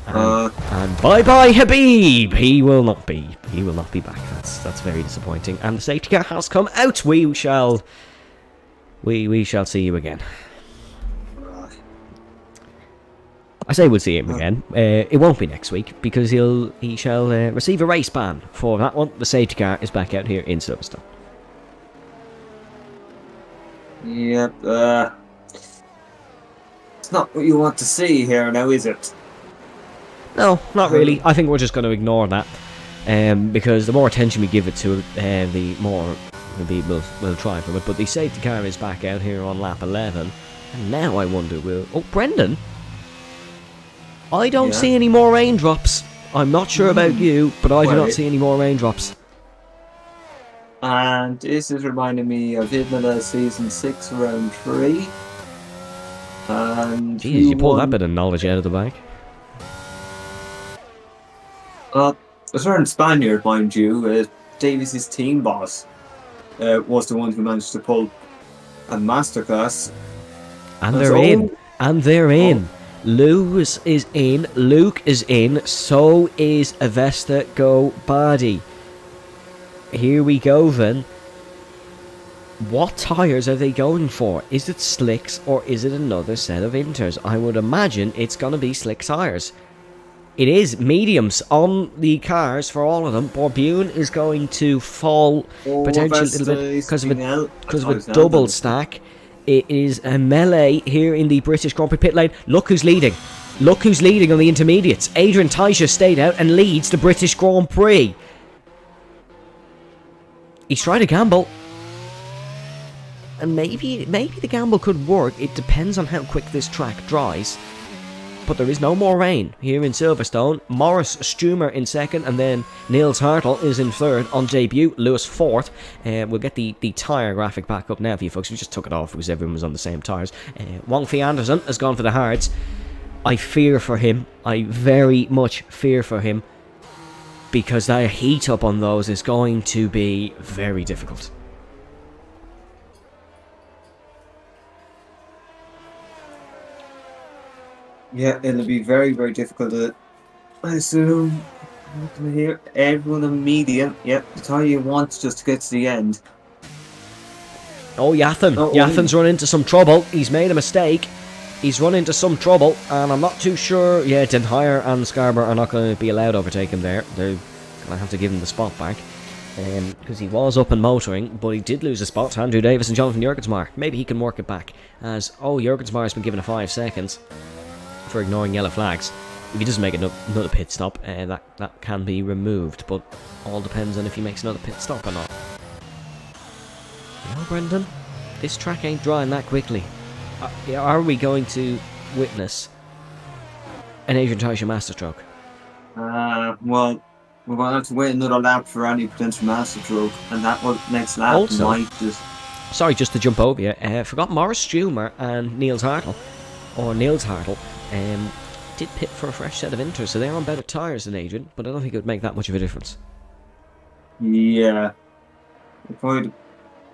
bye bye Habib. He will not be back. That's very disappointing. And the safety car has come out. We shall see you again. I say we'll see him again. It won't be next week because he shall receive a race ban for that one. The safety car is back out here in Silverstone.
Yep, it's not what you want to see here now, is it?
No, not really. I think we're just going to ignore that. Because the more attention we give it to it, the more people will try from it. But the safety car is back out here on lap 11. And now I wonder, Brendan? I don't see any more raindrops. I'm not sure about you, but I do not see any more raindrops.
And this is reminding me of Imola Season 6 Round 3. And
Jeez, you pulled that
won?
bit of knowledge out of the bag.
A certain Spaniard, mind you, Davis's team boss, was the one who managed to pull a masterclass.
And
That's
they're in.
all.
And they're
Oh,
in. Lewis is in. Luke is in. So is Avesta Go Badi. Here we go then. What tyres are they going for? Is it slicks or is it another set of inters? I would imagine it's going to be slick tyres. It is mediums on the cars for all of them. Borbune is going to fall potentially a little bit because of a double stack. It is a melee here in the British Grand Prix pit lane. Look who's leading. Look who's leading on the intermediates. Adrian Taisha stayed out and leads the British Grand Prix. He's trying to gamble. And maybe the gamble could work. It depends on how quick this track dries. But there is no more rain here in Silverstone. Morris Stumer in second, and then Niels Hartl is in third on debut. Lewis fourth. We'll get the tyre graphic back up now for you folks. We just took it off because everyone was on the same tyres. Wong Fee Anderson has gone for the hards. I fear for him. I very much fear for him. Because that heat up on those is going to be very difficult.
yeah, it'll be very, very difficult to, I assume. Looking here, everyone in medium. Yep, the tire you want just to get to the end.
Oh, Yathan. Yathan's run into some trouble. He's made a mistake. He's run into some trouble, and I'm not too sure. Yeah, Den Heyer and Scarborough are not going to be allowed overtaken there. They're going to have to give him the spot back. Because he was up and motoring, but he did lose a spot to Andrew Davis and Jonathan Jurgensmeyer. Maybe he can work it back. As, Jurgensmeyer has been given a 5 seconds for ignoring yellow flags. If he doesn't make another pit stop, that can be removed, but all depends on if he makes another pit stop or not. You know, Brendan, this track ain't drying that quickly. Are we going to witness an Adrian Taisha masterstroke?
Well, we're going to have to wait another lap for any potential masterstroke, and that next lap
Also,
might just...
Sorry, just to jump over you, forgot Morris Stumer and Niels Hartl, did pit for a fresh set of inters, so they're on better tyres than Adrian, but I don't think it would make that much of a difference.
Yeah. It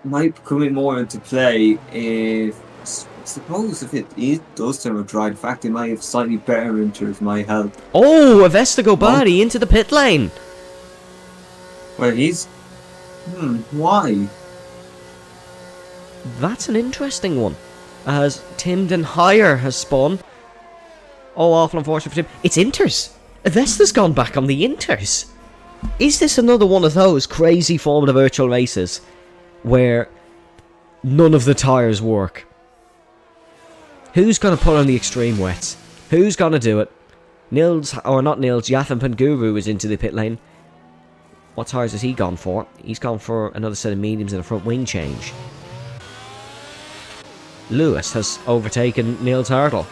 might come in more into play if... I suppose if it does turn out dry, the fact they might have slightly better inters might help.
Oh, Avesta Gobadi into the pit lane!
Well, he's... why?
That's an interesting one. As Tim Den Heyer has spun. Oh, awful unfortunate for Tim. It's inters. Avesta's gone back on the inters. Is this another one of those crazy Formula Virtual races where none of the tyres work? Who's going to put on the extreme wets? Who's going to do it? Yathan Penguru is into the pit lane. What tyres has he gone for? He's gone for another set of mediums and a front wing change. Lewis has overtaken Niels Hartl.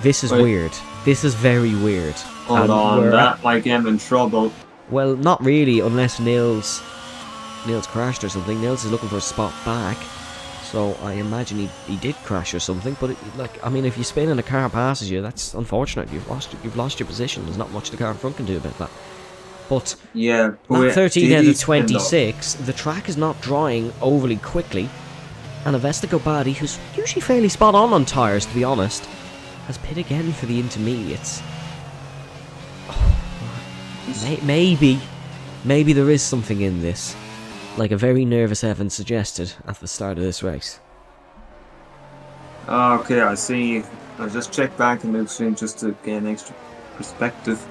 This is weird. This is very weird.
Hold on, that might get him in trouble.
Well, not really, unless Niels crashed or something. Niels is looking for a spot back. So I imagine he did crash or something. But if you spin and a car passes you, that's unfortunate. You've lost your position. There's not much the car in front can do about that. But
yeah,
that 13 out of 26, the track is not drying overly quickly. And Avesta Gobadi, who's usually fairly spot on tyres, to be honest, has pit again for the intermediates. Maybe there is something in this, like a very nervous Evans suggested at the start of this race.
Okay, I see. I'll just check back in the screen just to gain extra perspective.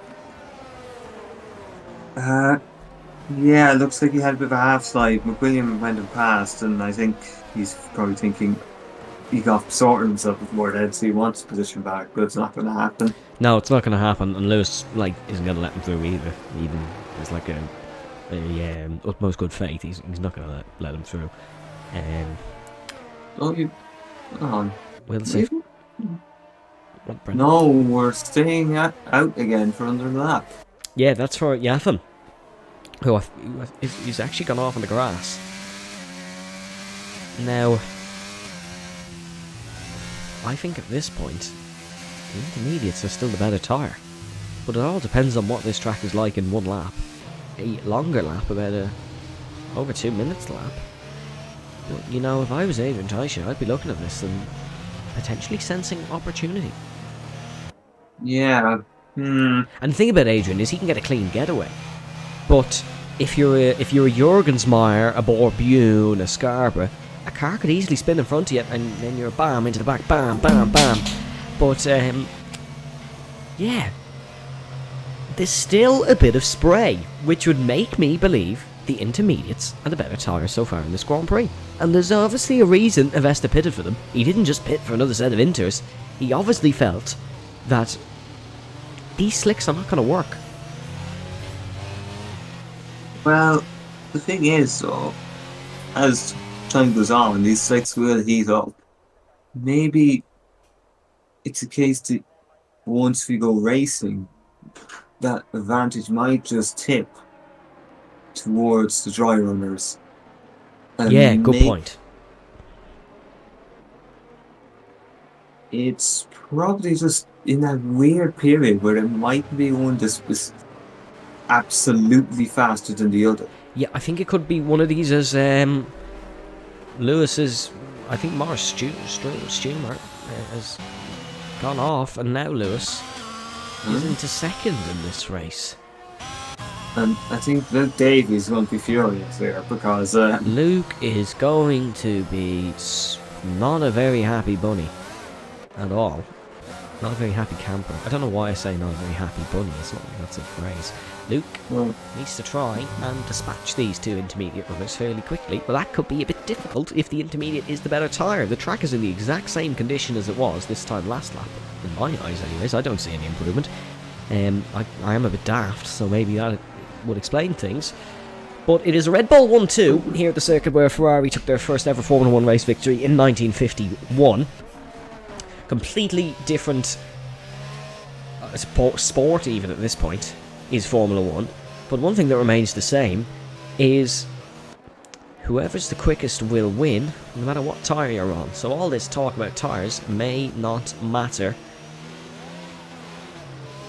Yeah, it looks like he had a bit of a half slide. McWilliam went and passed, and I think he's probably thinking he got sorted himself before that, so he wants his position back, but it's not going to happen.
No, it's not going to happen, and Lewis isn't going to let him through either. Even there's like a utmost good faith. He's not going to let him through.
Hold on.
We'll see.
No, we're staying out again for under the lap.
Yeah, that's for Yathan, who he's actually gone off on the grass. Now, I think at this point, the intermediates are still the better tyre. But it all depends on what this track is like in one lap. A longer lap, about over 2 minutes lap. But, you know, if I was Adrian Teicher, I'd be looking at this and potentially sensing opportunity.
Yeah.
And the thing about Adrian is he can get a clean getaway. But if you're a Jurgensmeyer, a Borbune, a Scarborough, a car could easily spin in front of you, and then you're bam into the back, bam, bam, bam. But yeah, there's still a bit of spray, which would make me believe the intermediates are the better tyres so far in this Grand Prix. And there's obviously a reason Avesta pitted for them. He didn't just pit for another set of inters. He obviously felt that these slicks are not going to work.
Well, the thing is, though, as time goes on, these slicks will heat up. Maybe it's a case that once we go racing, that advantage might just tip towards the dry runners. And
Yeah, good point.
It's probably just in that weird period where it might be one that's absolutely faster than the other.
Yeah, I think it could be one of these as Lewis's. I think Morris Stumer has gone off, and now Lewis is into second in this race.
And I think Luke Davies is going to be furious there because
Luke is going to be not a very happy bunny at all. Not a very happy camper. I don't know why I say not a very happy bunny. It's not like that's a phrase. Luke needs to try and dispatch these two intermediate runners fairly quickly. But that could be a bit difficult if the intermediate is the better tyre. The track is in the exact same condition as it was this time last lap. In my eyes anyways, I don't see any improvement. I am a bit daft, so maybe that would explain things. But it is a Red Bull 1-2 here at the circuit where Ferrari took their first ever Formula 1 race victory in 1951. Completely different sport even at this point is Formula 1. But one thing that remains the same is whoever's the quickest will win, no matter what tyre you're on. So all this talk about tyres may not matter.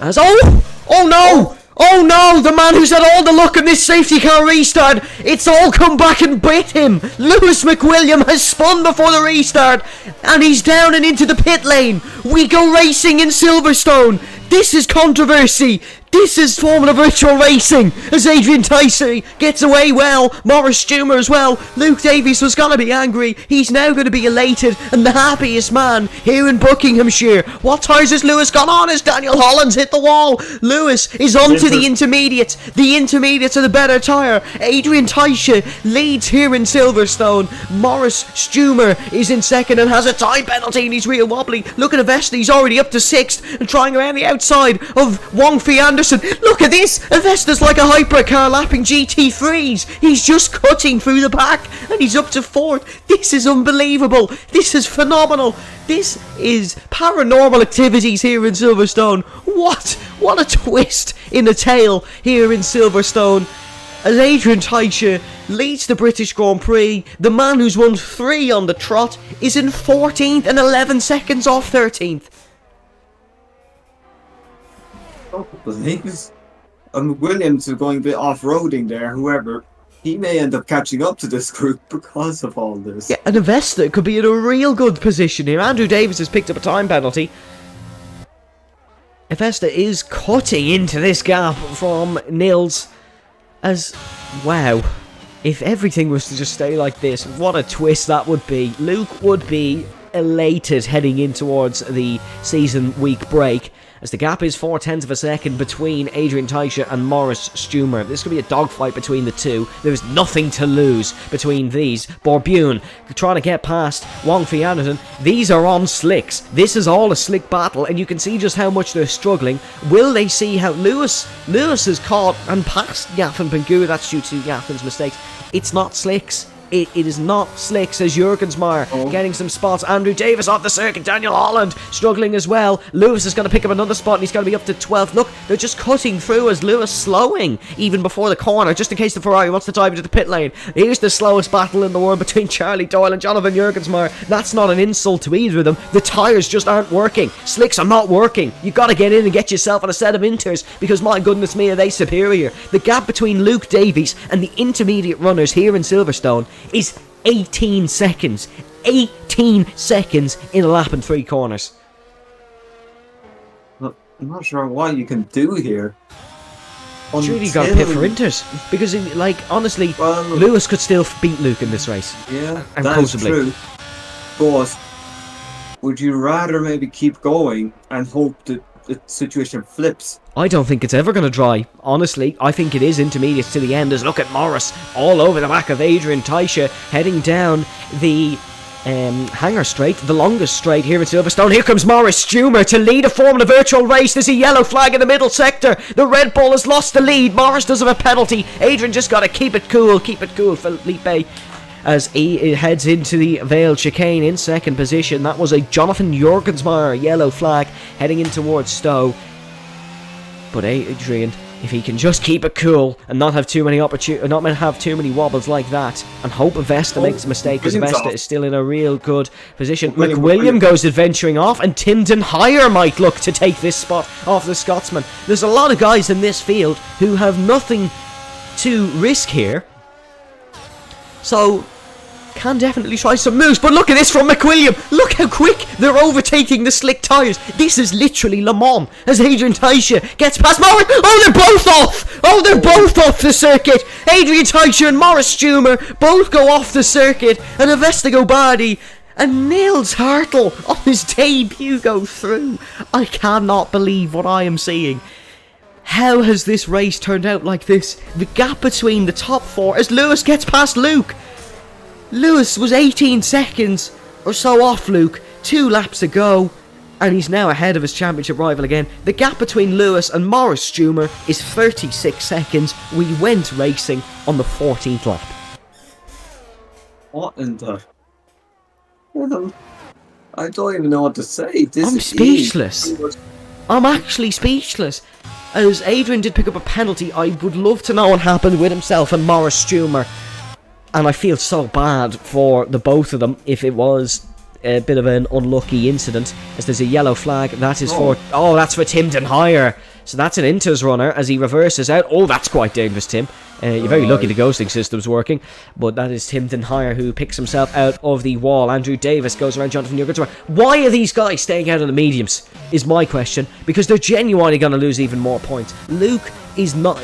As oh no! Oh no, the man who's had all the luck in this safety car restart, it's all come back and bit him. Lewis McWilliam has spun before the restart, and he's down and into the pit lane. We go racing in Silverstone. This is controversy. This is Formula Virtual Racing, as Adrian Teicher gets away well, Morris Stumer as well. Luke Davies was going to be angry, he's now going to be elated, and the happiest man here in Buckinghamshire. What tyres has Lewis gone on as Daniel Holland's hit the wall? Lewis is on to the intermediates. The intermediates are the better tyre. Adrian Teicher leads here in Silverstone. Morris Stumer is in second and has a time penalty, and he's real wobbly. Look at Avesta, he's already up to sixth and trying around the outside of Wong Fei Anderson. Look at this! Avesta's like a hypercar lapping GT3s. He's just cutting through the pack and he's up to fourth. This is unbelievable. This is phenomenal. This is paranormal activities here in Silverstone. What a twist in the tale here in Silverstone. As Adrian Teicher leads the British Grand Prix, the man who's won 3 on the trot is in 14th and 11 seconds off 13th.
And Williams is going a bit off-roading there, whoever. He may end up catching up to this group because of all this.
Yeah, and Avesta could be in a real good position here. Andrew Davis has picked up a time penalty. Avesta is cutting into this gap from Nils. As, wow, if everything was to just stay like this, what a twist that would be. Luke would be elated heading in towards the season week break, as the gap is 0.4 of a second between Adrian Teicher and Morris Stumer. This could be a dogfight between the two. There's nothing to lose between these. Borbune trying to get past Wong Fei Anderson. These are on slicks. This is all a slick battle, and you can see just how much they're struggling. Will they see how Lewis is caught and passed Yafin Bengua? That's due to Yafin's mistakes. It's not slicks. It is not slick, says Jurgensmeyer. Getting some spots. Andrew Davis off the circuit. Daniel Holland struggling as well. Lewis is going to pick up another spot, and he's going to be up to 12th. Look, they're just cutting through as Lewis slowing even before the corner, just in case the Ferrari wants to dive into the pit lane. Here's the slowest battle in the world between Charlie Doyle and Jonathan Jurgensmeyer. That's not an insult to either of them. The tyres just aren't working. Slicks are not working. You've got to get in and get yourself on a set of inters, because my goodness me, are they superior. The gap between Luke Davies and the intermediate runners here in Silverstone is 18 seconds. 18 seconds in a lap and 3 corners.
I'm not sure what you can do here.
Surely you got to pit for inters, because honestly, Lewis could still beat Luke in this race.
Yeah,
and
that's true. But would you rather maybe keep going and hope that the situation flips?
I don't think it's ever going to dry. Honestly, I think it is intermediates to the end. As look at Morris all over the back of Adrian Taisha, heading down the Hanger Straight, the longest straight here in Silverstone. Here comes Morris Stumer to lead a Formula Virtual race. There's a yellow flag in the middle sector. The Red Bull has lost the lead. Morris does have a penalty. Adrian just got to keep it cool, Felipe, as he heads into the Vale chicane in second position. That was a Jonathan Jurgensmeyer yellow flag heading in towards Stowe. But Adrian, if he can just keep it cool and not have too many wobbles like that, and hope Avesta makes a mistake, because Avesta is still in a real good position. McWilliam goes adventuring off, and Timden Higher might look to take this spot off the Scotsman. There's a lot of guys in this field who have nothing to risk here, so can definitely try some moves. But look at this from McWilliam. Look how quick they're overtaking the slick tyres. This is literally Le Mans as Adrian Taisha gets past Morris. Oh, they're both off. Oh, they're both off the circuit. Adrian Taisha and Morris Stumer both go off the circuit, and Avesta Gobardi and Nils Hartl on his debut go through. I cannot believe what I am seeing. How has this race turned out like this? The gap between the top 4 as Lewis gets past Luke. Lewis was 18 seconds or so off Luke 2 laps ago, and he's now ahead of his championship rival again. The gap between Lewis and Morris Stumer is 36 seconds. We went racing on the 14th lap.
What in the... I don't even know what to say.
I'm speechless. I'm actually speechless. As Adrian did pick up a penalty, I would love to know what happened with himself and Morris Stumer. And I feel so bad for the both of them if it was a bit of an unlucky incident, as there's a yellow flag. That is for... Oh, that's for Timden Higher. So that's an Inters runner as he reverses out. Oh, that's quite dangerous, Tim. You're very lucky the ghosting system's working. But that is Timden Higher who picks himself out of the wall. Andrew Davis goes around Jonathan Jurgensmeyer. Why are these guys staying out of the mediums, is my question. Because they're genuinely going to lose even more points. Luke is not...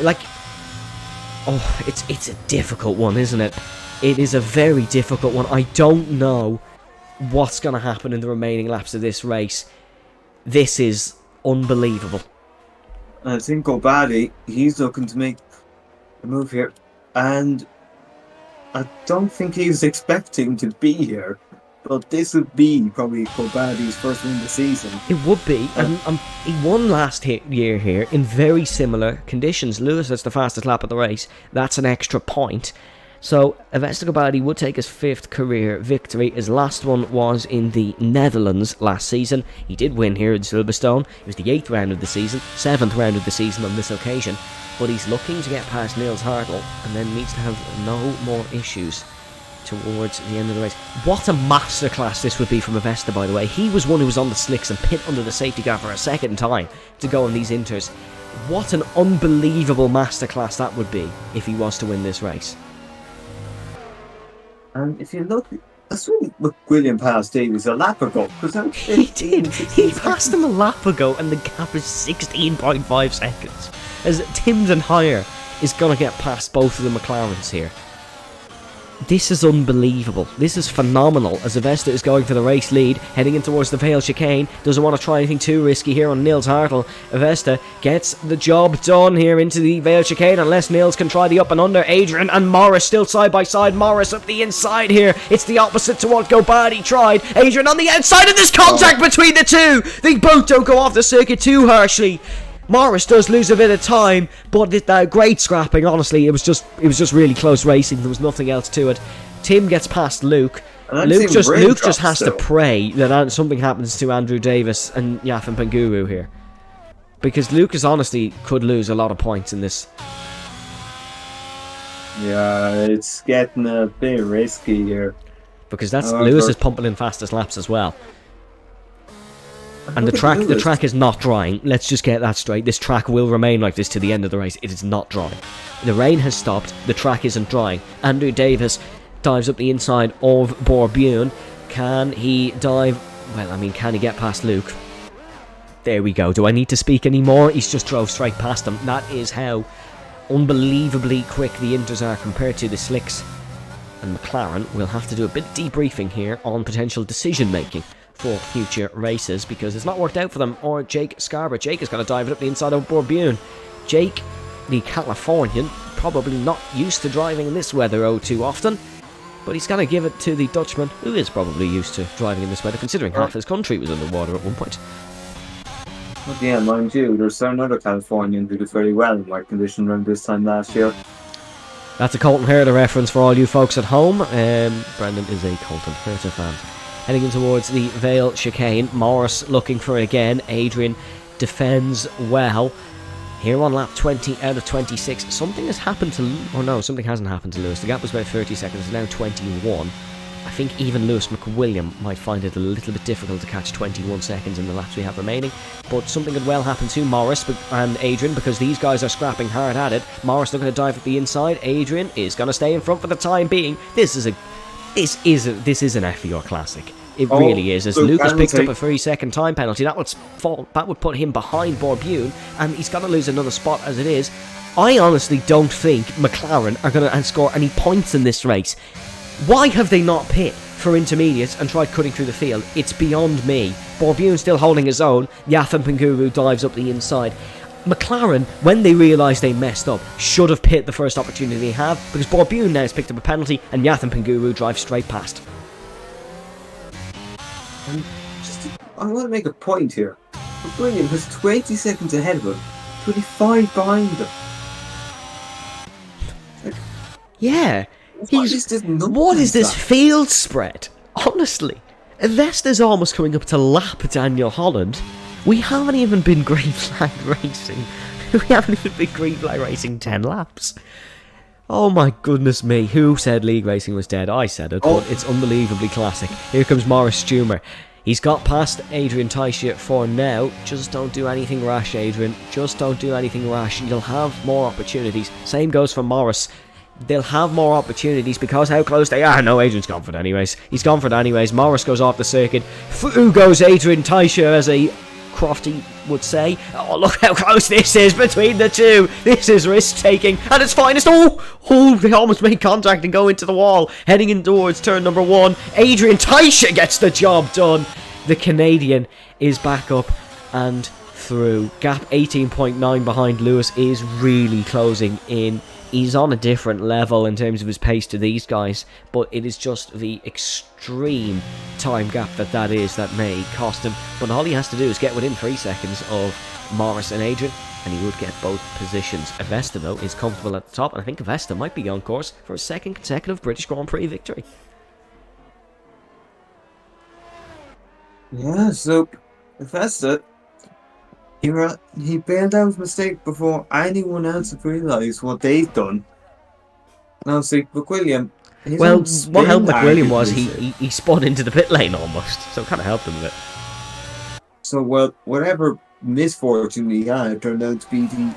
Oh, it's a difficult one, isn't it? It is a very difficult one. I don't know what's going to happen in the remaining laps of this race. This is unbelievable.
I think Gobardi, he's looking to make a move here, and I don't think he's expecting to be here. But this would be probably Gobardi's first win of the season.
It would be, and he won last year here in very similar conditions. Lewis has the fastest lap of the race. That's an extra point. So, Avesta Gobardi would take his 5th career victory. His last one was in the Netherlands last season. He did win here in Silverstone. It was the 8th round of the season, 7th round of the season on this occasion. But he's looking to get past Nils Hartl, and then needs to have no more issues towards the end of the race. What a masterclass this would be from Avesta, by the way. He was one who was on the slicks and pit under the safety car for a second time to go on these inters. What an unbelievable masterclass that would be if he was to win this race.
And if you look, that's when McWilliam passed Davies a lap ago.
He did. He passed him a lap ago, and the gap is 16.5 seconds. As Timden Higher is going to get past both of the McLarens here. This is unbelievable. This is phenomenal as Avesta is going for the race lead, heading in towards the Vale chicane. Doesn't want to try anything too risky here on Nils Hartl. Avesta gets the job done here into the Vale chicane, unless Nils can try the up and under. Adrian and Morris still side by side. Morris up the inside here. It's the opposite to what Gobardi tried. Adrian on the outside, and there's contact between the two. They both don't go off the circuit too harshly. Morris does lose a bit of time, but great scrapping. Honestly, it was just really close racing. There was nothing else to it. Tim gets past Luke.
And I'm
Luke
seeing
just
raindrops
has to
still.
pray that something happens to Andrew Davis and Yafin Penguru here. Because Lucas honestly could lose a lot of points in this.
Yeah, it's getting a bit risky here.
Because that's
However,
Lewis is pumping in fastest laps as well. And the track is not drying. Let's just get that straight. This track will remain like this to the end of the race. It is not drying. The rain has stopped. The track isn't drying. Andrew Davis dives up the inside of Borbune. Can he dive? Well, I mean, can he get past Luke? There we go. Do I need to speak anymore? He's just drove straight past him. That is how unbelievably quick the Inters are compared to the Slicks. And McLaren will have to do a bit of debriefing here on potential decision making for future races, because it's not worked out for them. Or Jake Scarborough. Jake is going to dive it up the inside of Borbune. Jake, the Californian, probably not used to driving in this weather too often, but he's going to give it to the Dutchman, who is probably used to driving in this weather, considering half his country was underwater at one point.
But yeah, mind you, there's another Californian who did very well in white condition around this time last year.
That's a Colton Herta reference for all you folks at home. Brendan is a Colton Herta fan. Heading in towards the Vale chicane. Morris looking for it again. Adrian defends well. Here on lap 20 out of 26. Something has happened to... Oh no, something hasn't happened to Lewis. The gap was about 30 seconds. It's now 21. I think even Lewis McWilliam might find it a little bit difficult to catch 21 seconds in the laps we have remaining. But something could well happen to Morris and Adrian, because these guys are scrapping hard at it. Morris looking to dive at the inside. Adrian is going to stay in front for the time being. This is an FVR classic. It really is. As Lucas picked up a 3-second time penalty, that would put him behind Borbune, and he's going to lose another spot as it is. I honestly don't think McLaren are going to score any points in this race. Why have they not pit for intermediates and tried cutting through the field? It's beyond me. Borbune still holding his own. Yafin Penguru dives up the inside. McLaren, when they realised they messed up, should have pit the first opportunity they have, because Borbune now has picked up a penalty and Yafin Penguru drives straight past.
I want to make a point here. McWilliam was 20 seconds ahead of him, 25 behind him.
Yeah.
What
is this field spread? Honestly, Vesta's almost coming up to lap Daniel Holland. We haven't even been green flag racing. We haven't even been green flag racing 10 laps. Oh my goodness me, who said league racing was dead? I said it, but it's unbelievably classic. Here comes Morris Stumer. He's got past Adrian Teichert for now. Just don't do anything rash, Adrian. Just don't do anything rash. You'll have more opportunities. Same goes for Morris. They'll have more opportunities because how close they are. No, Adrian's gone for it anyways. He's gone for it anyways. Morris goes off the circuit. Through goes Adrian Teichert, as a Crofty would say. Oh, look how close this is between the two. This is risk-taking at its finest. Oh, they almost made contact and go into the wall. Heading in towards turn number 1. Adrian Teichert gets the job done. The Canadian is back up and through. Gap 18.9 behind Lewis is really closing in. He's on a different level in terms of his pace to these guys, but it is just the extreme time gap that is that may cost him. But all he has to do is get within 3 seconds of Morris and Adrian, and he would get both positions. Avesta, though, is comfortable at the top, and I think Avesta might be on course for a second consecutive British Grand Prix victory.
Yeah, so Avesta, he bailed out his mistake before anyone else had realised what they'd done. Now, see, McWilliam...
Well, what helped McWilliam was he spun into the pit lane almost, so it kind of helped him a bit.
So, well, whatever misfortune he had turned out to be the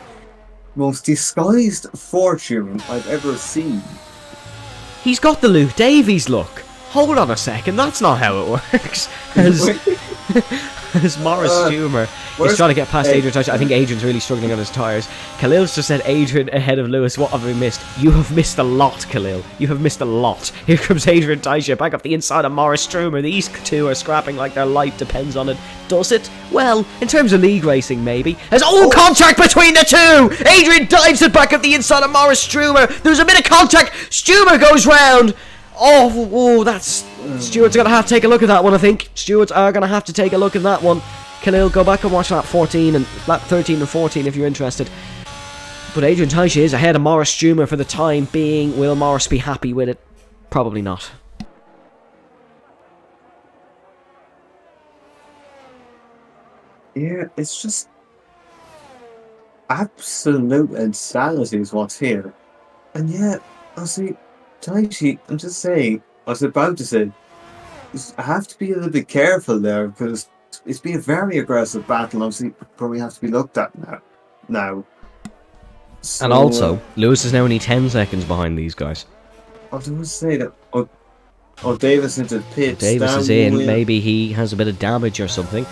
most disguised fortune I've ever seen. He's
got the Luke Davies look. Hold on a second, that's not how it works. As Morris Stumer is trying to get past Adrian Teichert. I think Adrian's really struggling on his tyres. Khalil's just said Adrian ahead of Lewis. What have we missed? You have missed a lot, Khalil. You have missed a lot. Here comes Adrian Teichert back up the inside of Morris Stumer. These two are scrapping like their life depends on it. Does it? Well, in terms of league racing, maybe. There's contact between the two! Adrian dives it back up the inside of Morris Stumer. There's a bit of contact. Stumer goes round. That's... Stewart's going to have to take a look at that one, I think. Stewards are going to have to take a look at that one. Khalil, go back and watch lap 14 and lap 13 and 14 if you're interested. But Adrian Teichert is ahead of Morris Stumer for the time being. Will Morris be happy with it? Probably not.
Yeah, it's just absolute insanity is what's here. And yet, I see, Taichi, I'm just saying, I was about to say, I have to be a little bit careful there because it's been a very aggressive battle, obviously, probably have to be looked at now. So,
And also, Lewis is now only 10 seconds behind these guys.
I was going to say that, Davis into the pits.
Davis is in. Maybe he has a bit of damage or something.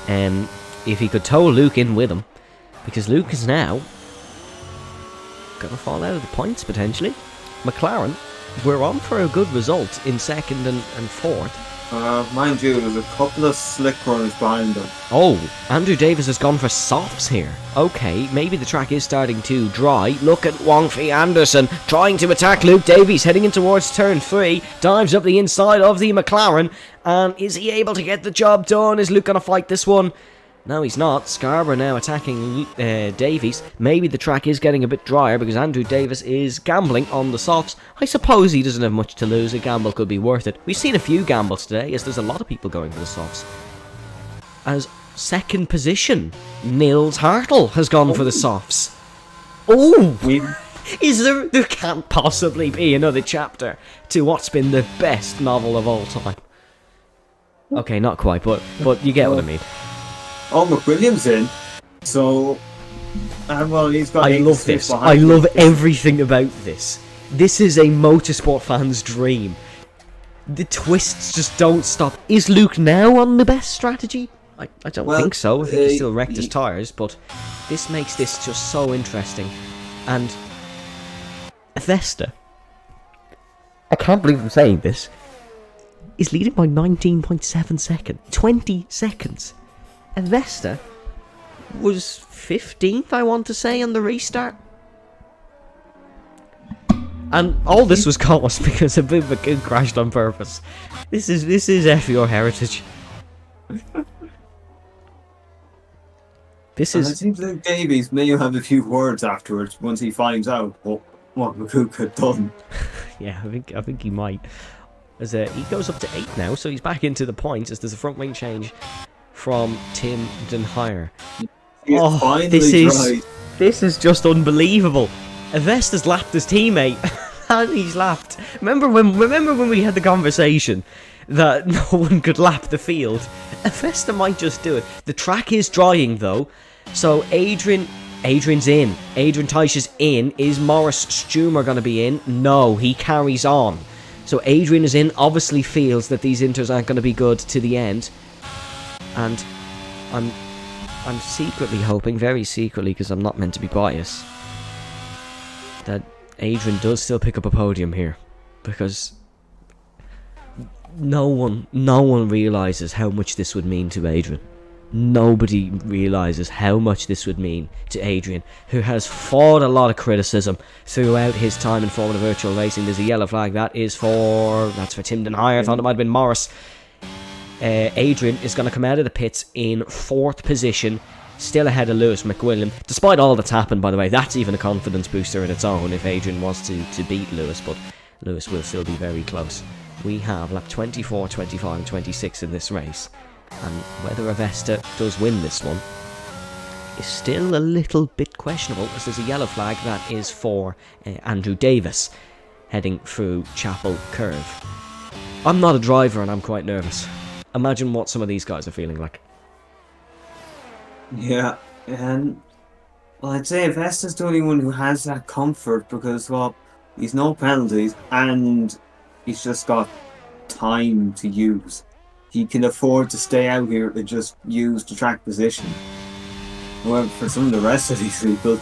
And if he could tow Luke in with him, because Luke is now going to fall out of the points potentially. McLaren, we're on for a good result in second and fourth.
Mind you, there's a couple of slick runners behind them.
Oh, Andrew Davis has gone for softs here. Okay, maybe the track is starting to dry. Look at Wongfi Anderson trying to attack Luke Davies, heading in towards turn 3. Dives up the inside of the McLaren. And is he able to get the job done? Is Luke going to fight this one? No, he's not. Scarborough now attacking Davies. Maybe the track is getting a bit drier because Andrew Davis is gambling on the softs. I suppose he doesn't have much to lose. A gamble could be worth it. We've seen a few gambles today, as there's a lot of people going for the softs. As second position, Nils Hartl has gone for the softs. Oh! There can't possibly be another chapter to what's been the best novel of all time. Okay, not quite, but you get what I mean.
Oh, McWilliams in. So, well, he's got.
I love this. I love everything about this. This is a motorsport fan's dream. The twists just don't stop. Is Luke now on the best strategy? I don't think so. I think he still wrecked his tyres, but this makes this just so interesting. And Vesta, I can't believe I'm saying this, is leading by 19.7 seconds. 20 seconds. Vesta was 15th, I want to say, on the restart. And all this was caused because a Bubba crashed on purpose. This is FVR heritage. This is.
I think Luke Davies may have a few words afterwards once he finds out what McCook had done.
Yeah, I think he might. As he goes up to 8 now, so he's back into the points as there's a front wing change from Tim Denhire. This is just unbelievable. Vesta's lapped his teammate, and he's lapped. Remember when we had the conversation that no one could lap the field? Vesta might just do it. The track is drying though, so Adrian's in. Adrian Teisch is in. Is Morris Stumer going to be in? No, he carries on. So Adrian is in. Obviously feels that these inters aren't going to be good to the end. And I'm secretly hoping, very secretly, because I'm not meant to be biased, that Adrian does still pick up a podium here, because no one realises how much this would mean to Adrian. Nobody realises how much this would mean to Adrian, who has fought a lot of criticism throughout his time in Formula Virtual Racing. There's a yellow flag. That's for Tim Denhire. I thought it might have been Morris. Adrian is going to come out of the pits in 4th position, still ahead of Lewis McWilliam. Despite all that's happened, by the way, that's even a confidence booster in its own if Adrian was to beat Lewis, but Lewis will still be very close. We have lap 24, 25 and 26 in this race, and whether Avesta does win this one is still a little bit questionable, as there's a yellow flag that is for Andrew Davis heading through Chapel Curve. I'm not a driver and I'm quite nervous. Imagine what some of these guys are feeling like.
Yeah, and I'd say Vesta's the only one who has that comfort because, well, he's no penalties and he's just got time to use. He can afford to stay out here and just use the track position. Well, for some of the rest of these people,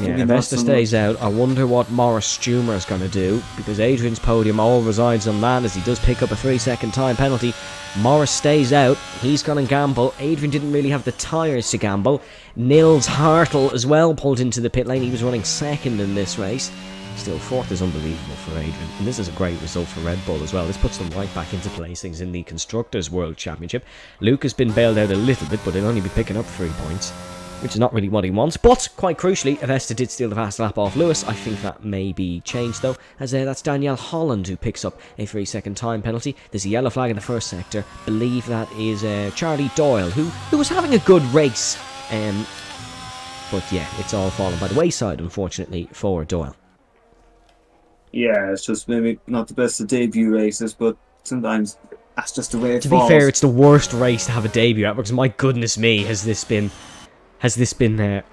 yeah, if Vesta stays out, I wonder what Morris Stumer is going to do, because Adrian's podium all resides on that, as he does pick up a 3-second time penalty. Morris stays out, he's going to gamble. Adrian didn't really have the tyres to gamble. Nils Hartl as well pulled into the pit lane. He was running 2nd in this race. Still, 4th is unbelievable for Adrian, and this is a great result for Red Bull as well. This puts them right back into placings in the Constructors' World Championship. Luke has been bailed out a little bit, but he'll only be picking up 3 points. which is not really what he wants. But, quite crucially, Avesta did steal the fast lap off Lewis. I think that may be changed, though, as that's Danielle Holland who picks up a 3-second time penalty. There's a yellow flag in the first sector. Believe that is Charlie Doyle, who was having a good race. But yeah, it's all fallen by the wayside, unfortunately, for Doyle.
Yeah, it's just maybe not the best of debut races, but sometimes that's just the way it
To
falls.
be fair, it's the worst race to have a debut at, because my goodness me, has this been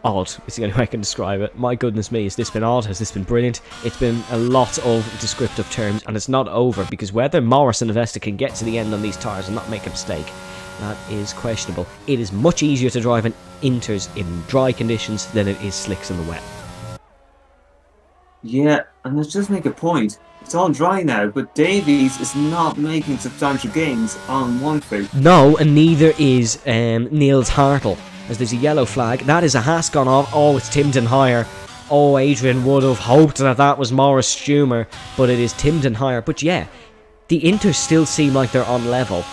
odd? Is the only way I can describe it. My goodness me, has this been odd? Has this been brilliant? It's been a lot of descriptive terms, and it's not over, because whether Morris and Avesta can get to the end on these tyres and not make a mistake, that is questionable. It is much easier to drive an Inters in dry conditions than it is slicks in the wet.
Yeah, and let's just make a point. It's all dry now, but Davies is not making substantial gains on 1-2.
No, and neither is Niels Hartl, as there's a yellow flag. That is a Haas gone off. Oh, it's Timden Higher. Oh, Adrian would have hoped that was Morris Stumer, but it is Timden Higher. But yeah, the Inters still seem like they're on level.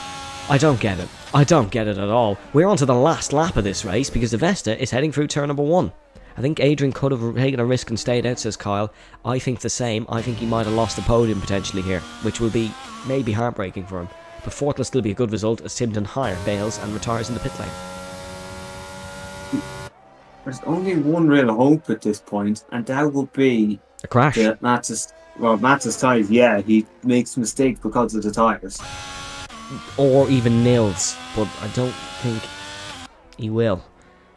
I don't get it. I don't get it at all. We're on to the last lap of this race because Avesta is heading through turn number 1. I think Adrian could have taken a risk and stayed out, says Kyle. I think the same. I think he might have lost the podium potentially here, which will be maybe heartbreaking for him. But 4th will still be a good result as Timden Higher bails and retires in the pit lane.
There's only one real hope at this point, and that will be
A crash.
Matt's tyres. Yeah, he makes mistakes because of the tyres.
Or even Nils, but I don't think he will.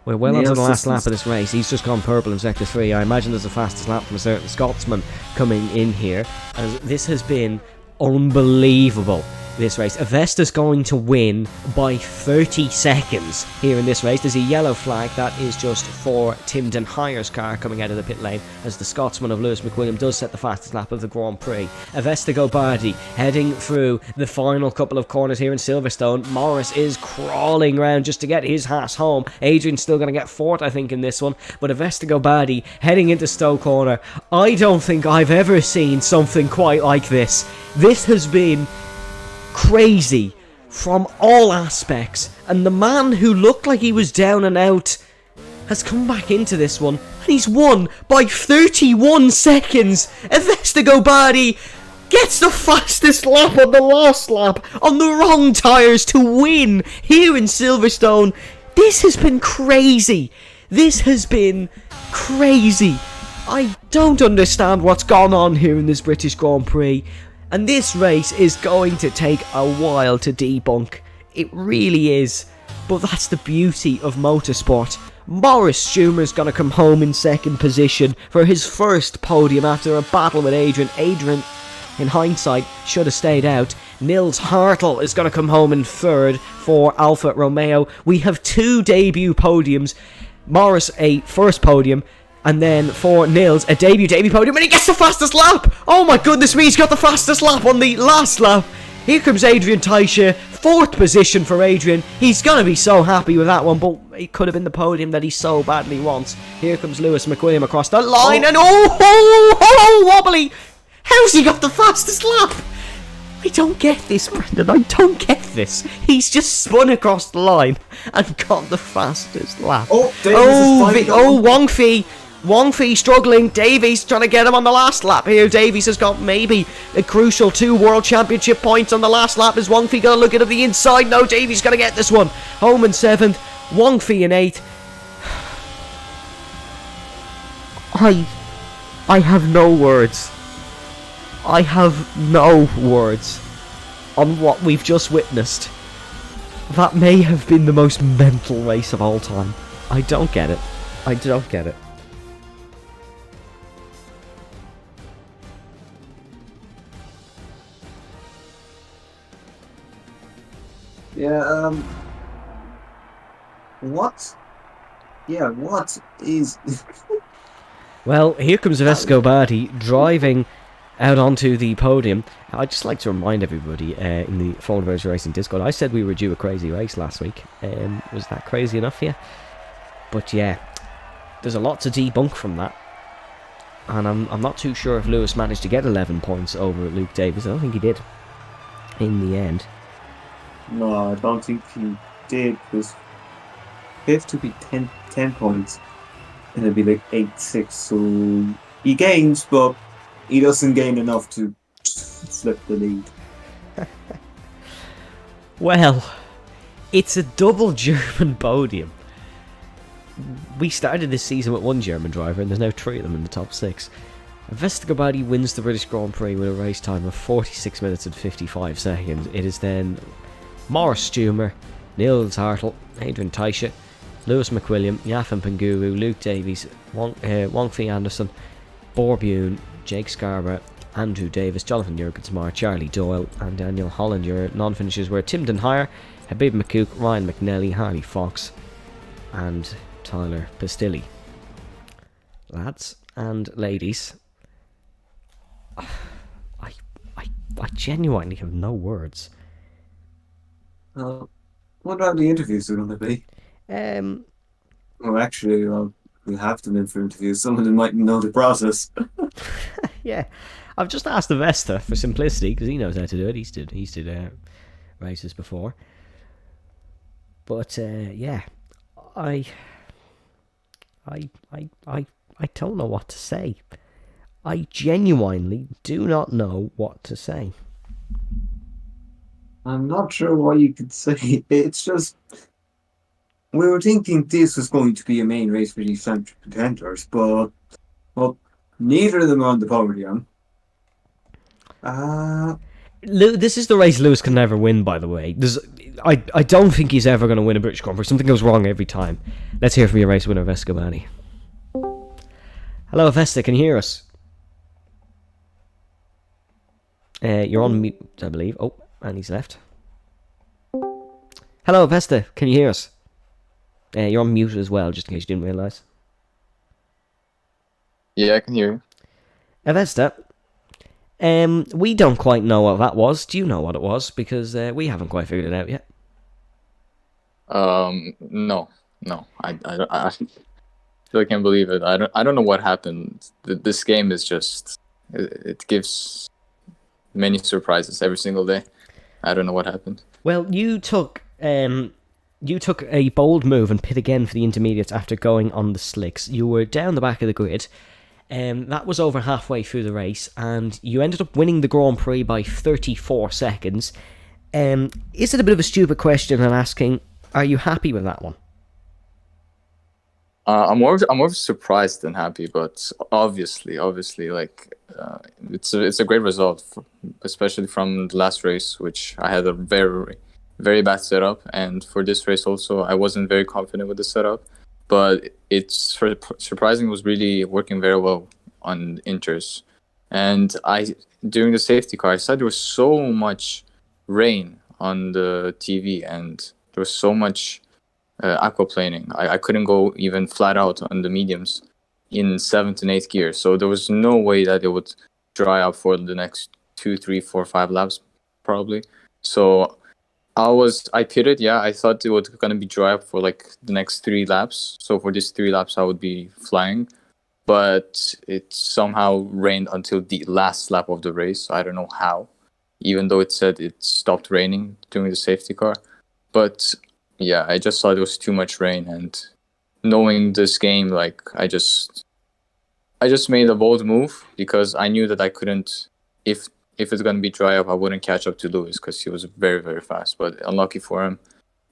We're well onto the last lap of this race. He's just gone purple in Sector 3. I imagine there's the fastest lap from a certain Scotsman coming in here. As this has been unbelievable, this race. Avesta's going to win by 30 seconds here in this race. There's a yellow flag that is just for Timden Higher's car coming out of the pit lane as the Scotsman of Lewis McWilliam does set the fastest lap of the Grand Prix. Avesta Gobardi heading through the final couple of corners here in Silverstone. Morris is crawling around just to get his Haas home. Adrian's still going to get 4th, I think, in this one. But Avesta Gobardi heading into Stowe Corner. I don't think I've ever seen something quite like this. This has been crazy from all aspects, and the man who looked like he was down and out has come back into this one, and he's won by 31 seconds. Avesta Gobardi gets the fastest lap on the last lap on the wrong tyres to win here in Silverstone. This has been crazy. This has been crazy. I don't understand what's gone on here in this British Grand Prix. And this race is going to take a while to debunk. It really is. But that's the beauty of motorsport. Morris Stumer's going to come home in 2nd position for his first podium after a battle with Adrian. Adrian, in hindsight, should have stayed out. Nils Hartl is going to come home in 3rd for Alfa Romeo. We have 2 debut podiums. Morris, a first podium. And then for Nils, a debut podium, and he gets the fastest lap! Oh my goodness me, he's got the fastest lap on the last lap! Here comes Adrian Teicher, 4th position for Adrian. He's going to be so happy with that one, but it could have been the podium that he so badly wants. Here comes Lewis McWilliam across the line, and wobbly! How's he got the fastest lap? I don't get this, Brendan, I don't get this. He's just spun across the line and got the fastest lap. Wang Fei. Wang Fei struggling. Davies trying to get him on the last lap here. Davies has got maybe a crucial 2 World Championship points on the last lap. Is Wang Fei going to look at the inside? No, Davies going to get this one. Home in 7th. Wang Fei in 8th. I have no words. I have no words on what we've just witnessed. That may have been the most mental race of all time. I don't get it. I don't get it.
Yeah, what? Yeah, what is...
Well, here comes Avesta Gobardi driving out onto the podium. I'd just like to remind everybody in the Formula Virtual Racing Discord, I said we were due a crazy race last week. Was that crazy enough for you? But yeah, there's a lot to debunk from that. And I'm not too sure if Lewis managed to get 11 points over Luke Davis. I don't think he did in the end.
No, I don't think he did, because fifth to be 10 points, and it'd be like 8-6. So he gains, but he doesn't gain enough to flip the lead.
Well, it's a double German podium. We started this season with one German driver, and there's now three of them in the top six. Vestigabadi wins the British Grand Prix with a race time of 46 minutes and 55 seconds. It is then Morris Stumer, Niels Hartl, Adrian Teiche, Lewis McWilliam, Yafin Penguru, Luke Davies, Wong Fee Anderson, Borbune, Jake Scarborough, Andrew Davis, Jonathan Jurgensmar, Charlie Doyle, and Daniel Holland. Your non-finishers were Tim Denhire, Habib McCook, Ryan McNally, Harley Fox, and Tyler Pistilli. Lads and ladies, I genuinely have no words.
Wonder how the interviews are going to be.
Um,
Well, actually, we'll have them in for interviews. Some of them might know the process.
yeah, I've just asked the Vesta for simplicity because he knows how to do it. He's did races before, but yeah, I don't know what to say. I genuinely do not know what to say.
I'm not sure what you could say. It's just we were thinking this was going to be a main race for these central contenders, but well, neither of them are on the podium.
This is the race Lewis can never win, by the way. I don't think he's ever going to win a British Grand Prix. Something goes wrong every time. Let's hear from your race winner, Vescovani. Hello, Vesta, can you hear us? You're on mute, I believe. Oh, and he's left. Hello, Vesta, can you hear us? You're on mute as well, just in case you didn't realise.
Yeah, I can hear you.
Vesta, we don't quite know what that was. Do you know what it was? Because we haven't quite figured it out yet.
No. I still can't believe it. I don't know what happened. This game is just it gives many surprises every single day. I don't know what happened.
Well, you took a bold move and pit again for the intermediates after going on the slicks. You were down the back of the grid. That was over halfway through the race, and you ended up winning the Grand Prix by 34 seconds. Is it a bit of a stupid question and asking, are you happy with that one?
I'm more surprised than happy, but obviously, like it's a great result, especially from the last race, which I had a very, very bad setup, and for this race also, I wasn't very confident with the setup, but it's surprising was really working very well on inters, and during the safety car, I said there was so much rain on the TV, and there was so much aquaplaning. I couldn't go even flat out on the mediums in 7th and 8th gear, so there was no way that it would dry up for the next 2, 3, 4, 5 laps probably. So I pitted. Yeah, I thought it was gonna be dry up for like the next 3 laps. So for these 3 laps, I would be flying, but it somehow rained until the last lap of the race. I don't know how, even though it said it stopped raining during the safety car, but yeah, I just thought it was too much rain, and knowing this game, like I just made a bold move because I knew that I couldn't, if it's gonna be dry up, I wouldn't catch up to Lewis because he was very, very fast. But unlucky for him.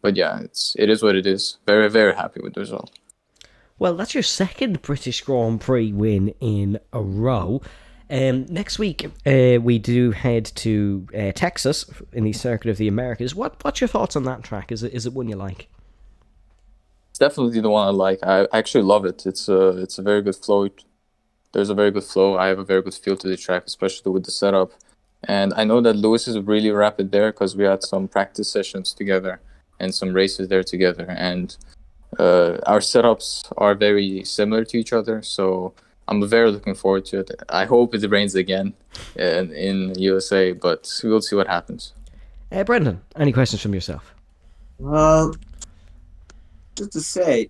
But yeah, it is what it is. Very, very happy with the result.
Well, that's your second British Grand Prix win in a row. Next week, we do head to Texas in the Circuit of the Americas. What's your thoughts on that track? Is it one you like?
It's definitely the one I like. I actually love it. It's a very good flow. There's a very good flow. I have a very good feel to the track, especially with the setup. And I know that Lewis is really rapid there because we had some practice sessions together and some races there together. And our setups are very similar to each other, so I'm very looking forward to it. I hope it rains again in USA, but we'll see what happens.
Brendan, any questions from yourself?
Well, just to say,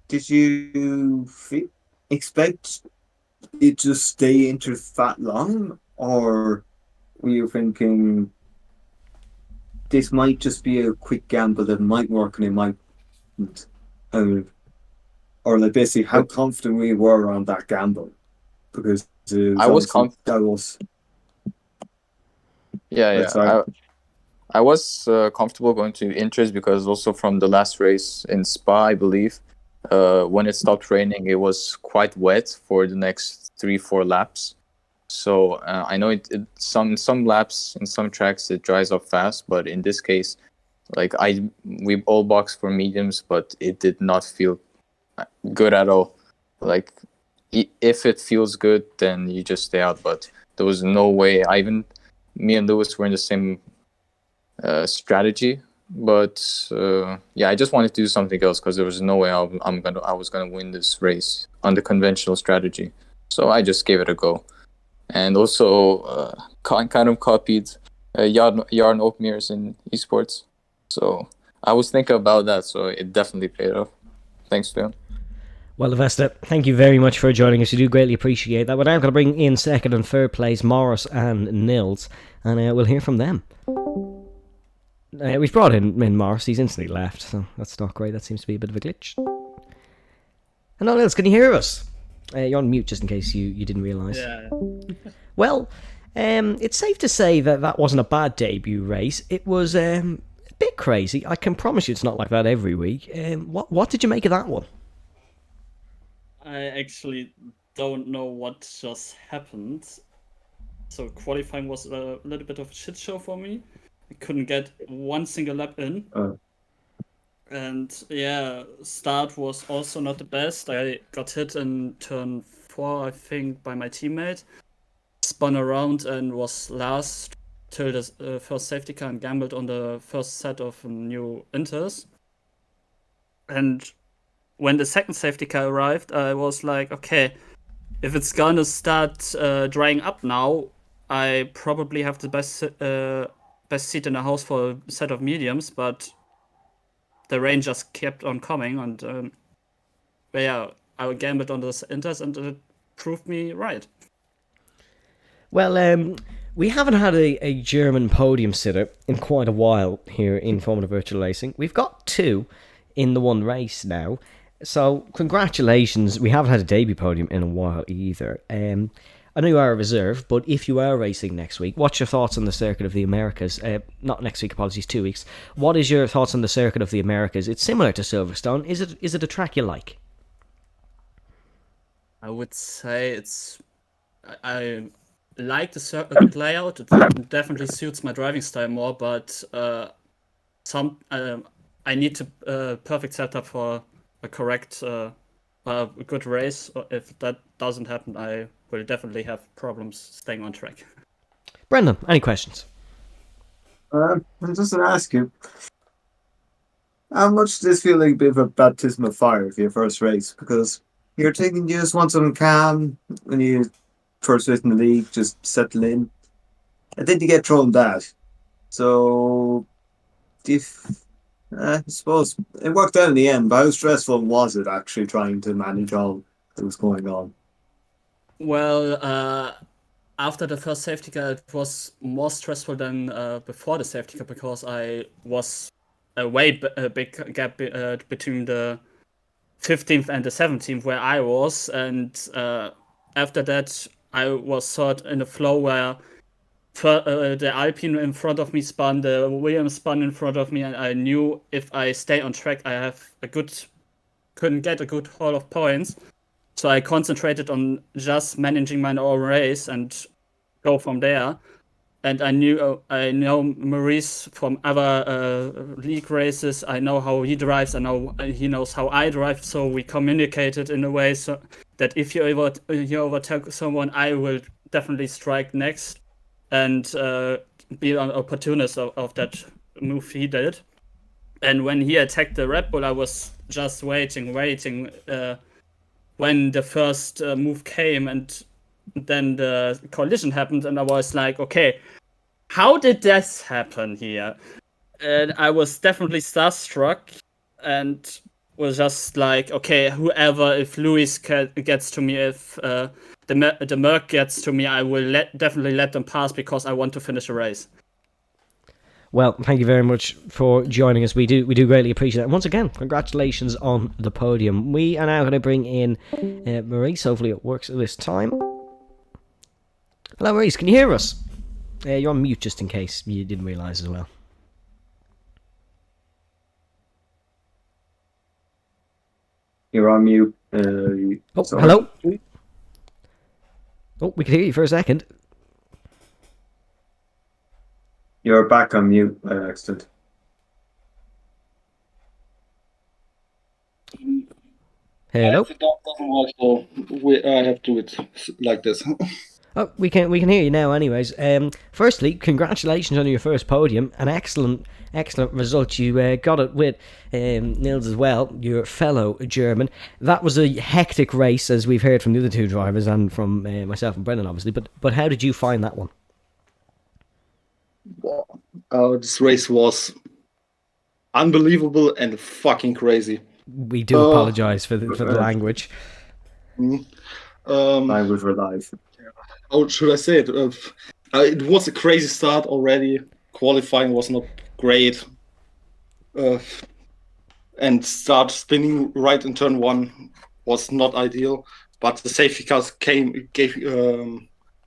did you expect it to stay into that long, or were you thinking this might just be a quick gamble that might work and it might and or like basically how confident we were on that gamble, because it was
I was
obviously
conf-
that was
yeah,
right.
yeah.
Sorry.
I was comfortable going to Inters because also from the last race in Spa, I believe, when it stopped raining, it was quite wet for the next 3-4 laps. So I know some laps in some tracks it dries up fast, but in this case, like we all boxed for mediums, but it did not feel good at all. Like if it feels good, then you just stay out. But there was no way. Me and Lewis were in the same strategy, but yeah, I just wanted to do something else because there was no way I was gonna win this race on the conventional strategy. So I just gave it a go, and also kind of copied Yarn Oakmere's in esports. So I was thinking about that, so it definitely paid off. Thanks, Leon.
Well, Avesta, thank you very much for joining us. We do greatly appreciate that. We're now going to bring in second and third place, Morris and Nils, and we'll hear from them. We've brought in Morris. He's instantly left, so that's not great. That seems to be a bit of a glitch. Hello, Nils. Can you hear us? You're on mute, just in case you didn't realise.
Yeah.
Well, it's safe to say that wasn't a bad debut race. It was a bit crazy. I can promise you it's not like that every week. What did you make of that one?
I actually don't know what just happened. So qualifying was a little bit of a shit show for me. I couldn't get one single lap in. And yeah, start was also not the best. I got hit in turn 4, I think, by my teammate. Spun around and was last till the first safety car and gambled on the first set of new inters. And when the second safety car arrived, I was like, okay, if it's gonna start drying up now, I probably have the best seat in the house for a set of mediums, but the rain just kept on coming, and yeah, I gambled on those inters, and it proved me right.
Well, we haven't had a German podium sitter in quite a while here in Formula Virtual Racing. We've got 2 in the one race now. So, congratulations. We haven't had a debut podium in a while either. I know you are a reserve, but if you are racing next week, what's your thoughts on the Circuit of the Americas? Not next week, apologies, 2 weeks. What is your thoughts on the Circuit of the Americas? It's similar to Silverstone. Is it a track you like?
I would say I like the circuit layout. It definitely suits my driving style more, but I need to perfect setup for a correct, a good race. If that doesn't happen, I will definitely have problems staying on track.
Brendan, any questions?
I'm just gonna ask you, how much does this feel like a bit of a baptism of fire for your first race? Because you're thinking you just want something calm when you first race in the league, just settle in, and then you get thrown that. So, I suppose it worked out in the end, but how stressful was it actually trying to manage all that was going on?
Well, after the first safety car, it was more stressful than before the safety car, because I was a big gap between the 15th and the 17th where I was, and after that I was sort in a flow where the Alpine in front of me spun, the Williams spun in front of me, and I knew if I stay on track, couldn't get a good haul of points. So I concentrated on just managing my own race and go from there. And I know Maurice from other league races. I know how he drives. I know he knows how I drive. So we communicated in a way so that if you overtake someone, I will definitely strike next and be an opportunist of that move he did. And when he attacked the Red Bull, I was just waiting. When the first move came, and then the collision happened, and I was like, okay, how did this happen here? And I was definitely starstruck, and was just like, okay, if Luis gets to me, if the Merc gets to me, I will definitely let them pass, because I want to finish the race.
Well, thank you very much for joining us. We do greatly appreciate it. And once again, congratulations on the podium. We are now going to bring in Maurice. Hopefully it works this time. Hello, Maurice. Can you hear us? You're on mute, just in case you didn't realise as well.
You're on mute.
Oh, hello. Oh, we can hear you for a second.
You're back on mute by accident.
Hello.
If it doesn't work, so I have to do it like this.
Oh, we can hear you now. Anyways, firstly, congratulations on your first podium. An excellent result. You got it with Nils as well, your fellow German. That was a hectic race, as we've heard from the other two drivers and from myself and Brendan, obviously. But how did you find that one?
This race was unbelievable and fucking crazy.
We do apologise for the language.
Language for life.
How should I say it? It was a crazy start already. Qualifying was not great. And start spinning right in turn one was not ideal. But the safety cars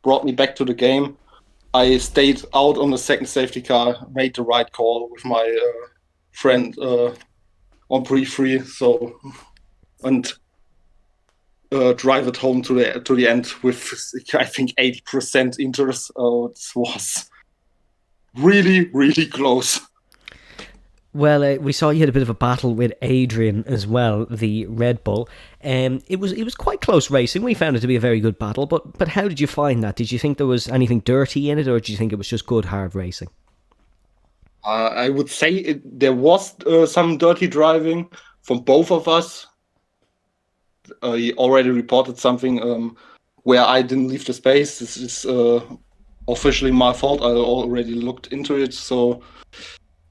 brought me back to the game. I stayed out on the second safety car, made the right call with my friend on pre-free. So, and drive it home to the end with, I think, 80% interest. This was really, really close.
Well, we saw you had a bit of a battle with Adrian as well, the Red Bull. It was quite close racing. We found it to be a very good battle. But how did you find that? Did you think there was anything dirty in it, or did you think it was just good hard racing?
I would say there was some dirty driving from both of us. He already reported something where I didn't leave the space. This is officially my fault. I already looked into it, so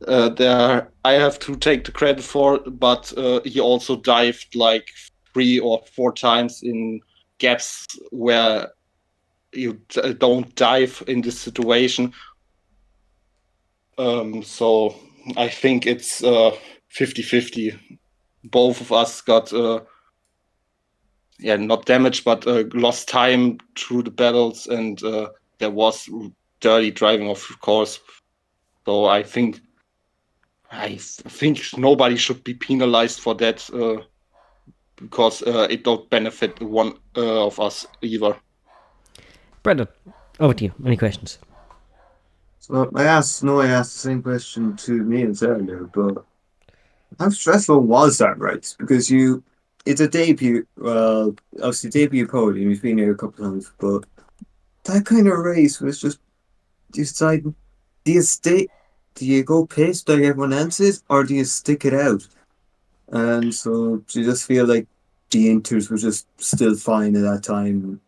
there I have to take the credit for it. But he also dived like 3 or 4 times in gaps where you don't dive in this situation. So I think it's 50-50. Both of us got not damaged, but lost time through the battles, and there was dirty driving, of course. So I think nobody should be penalized for that because it don't benefit one of us either.
Brendan, over to you. Any questions?
So I asked the same question to Niels earlier, but how stressful was that race? Because it's a debut, well, obviously debut podium, you've been here a couple of times, but that kind of race was just, do you go pissed like everyone else is, or do you stick it out? And so do you just feel like the inters were just still fine at that time,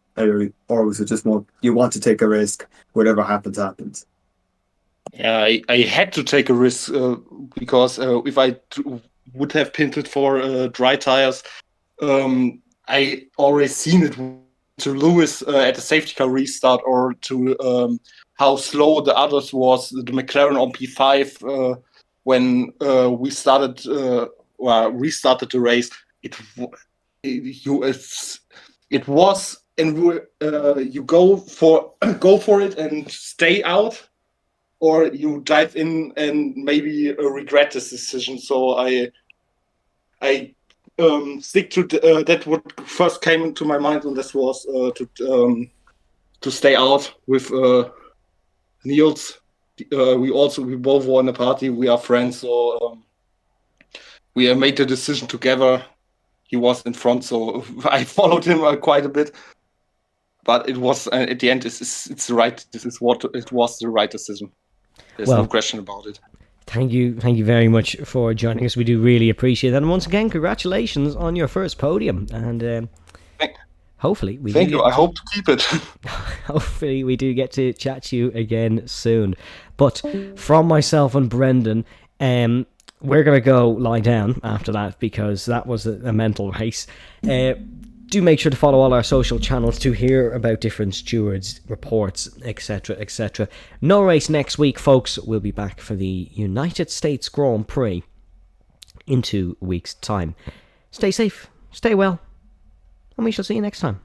or was it just more, you want to take a risk, whatever happens?
Yeah, I had to take a risk because if I would have pinted for dry tires, I already seen it to Lewis at the safety car restart, or to how slow the others was, the McLaren on P5 when we started restarted the race. It was, and you go for it and stay out, or you dive in and maybe regret this decision. So I stick to that. What first came into my mind, and this was to stay out with Niels. We both won a party. We are friends, so we made the decision together. He was in front, so I followed him quite a bit. But it was at the end. It's the right. This is what it was, the right decision. There's no question about it.
Thank you very much for joining us. We do really appreciate that. And once again, congratulations on your first podium. And hopefully we
thank you. I hope to keep it.
Hopefully we do get to chat to you again soon. But from myself and Brendan, we're going to go lie down after that, because that was a mental race. Do make sure to follow all our social channels to hear about different stewards, reports, etc., etc. No race next week, folks. We'll be back for the United States Grand Prix in 2 weeks' time. Stay safe, stay well, and we shall see you next time.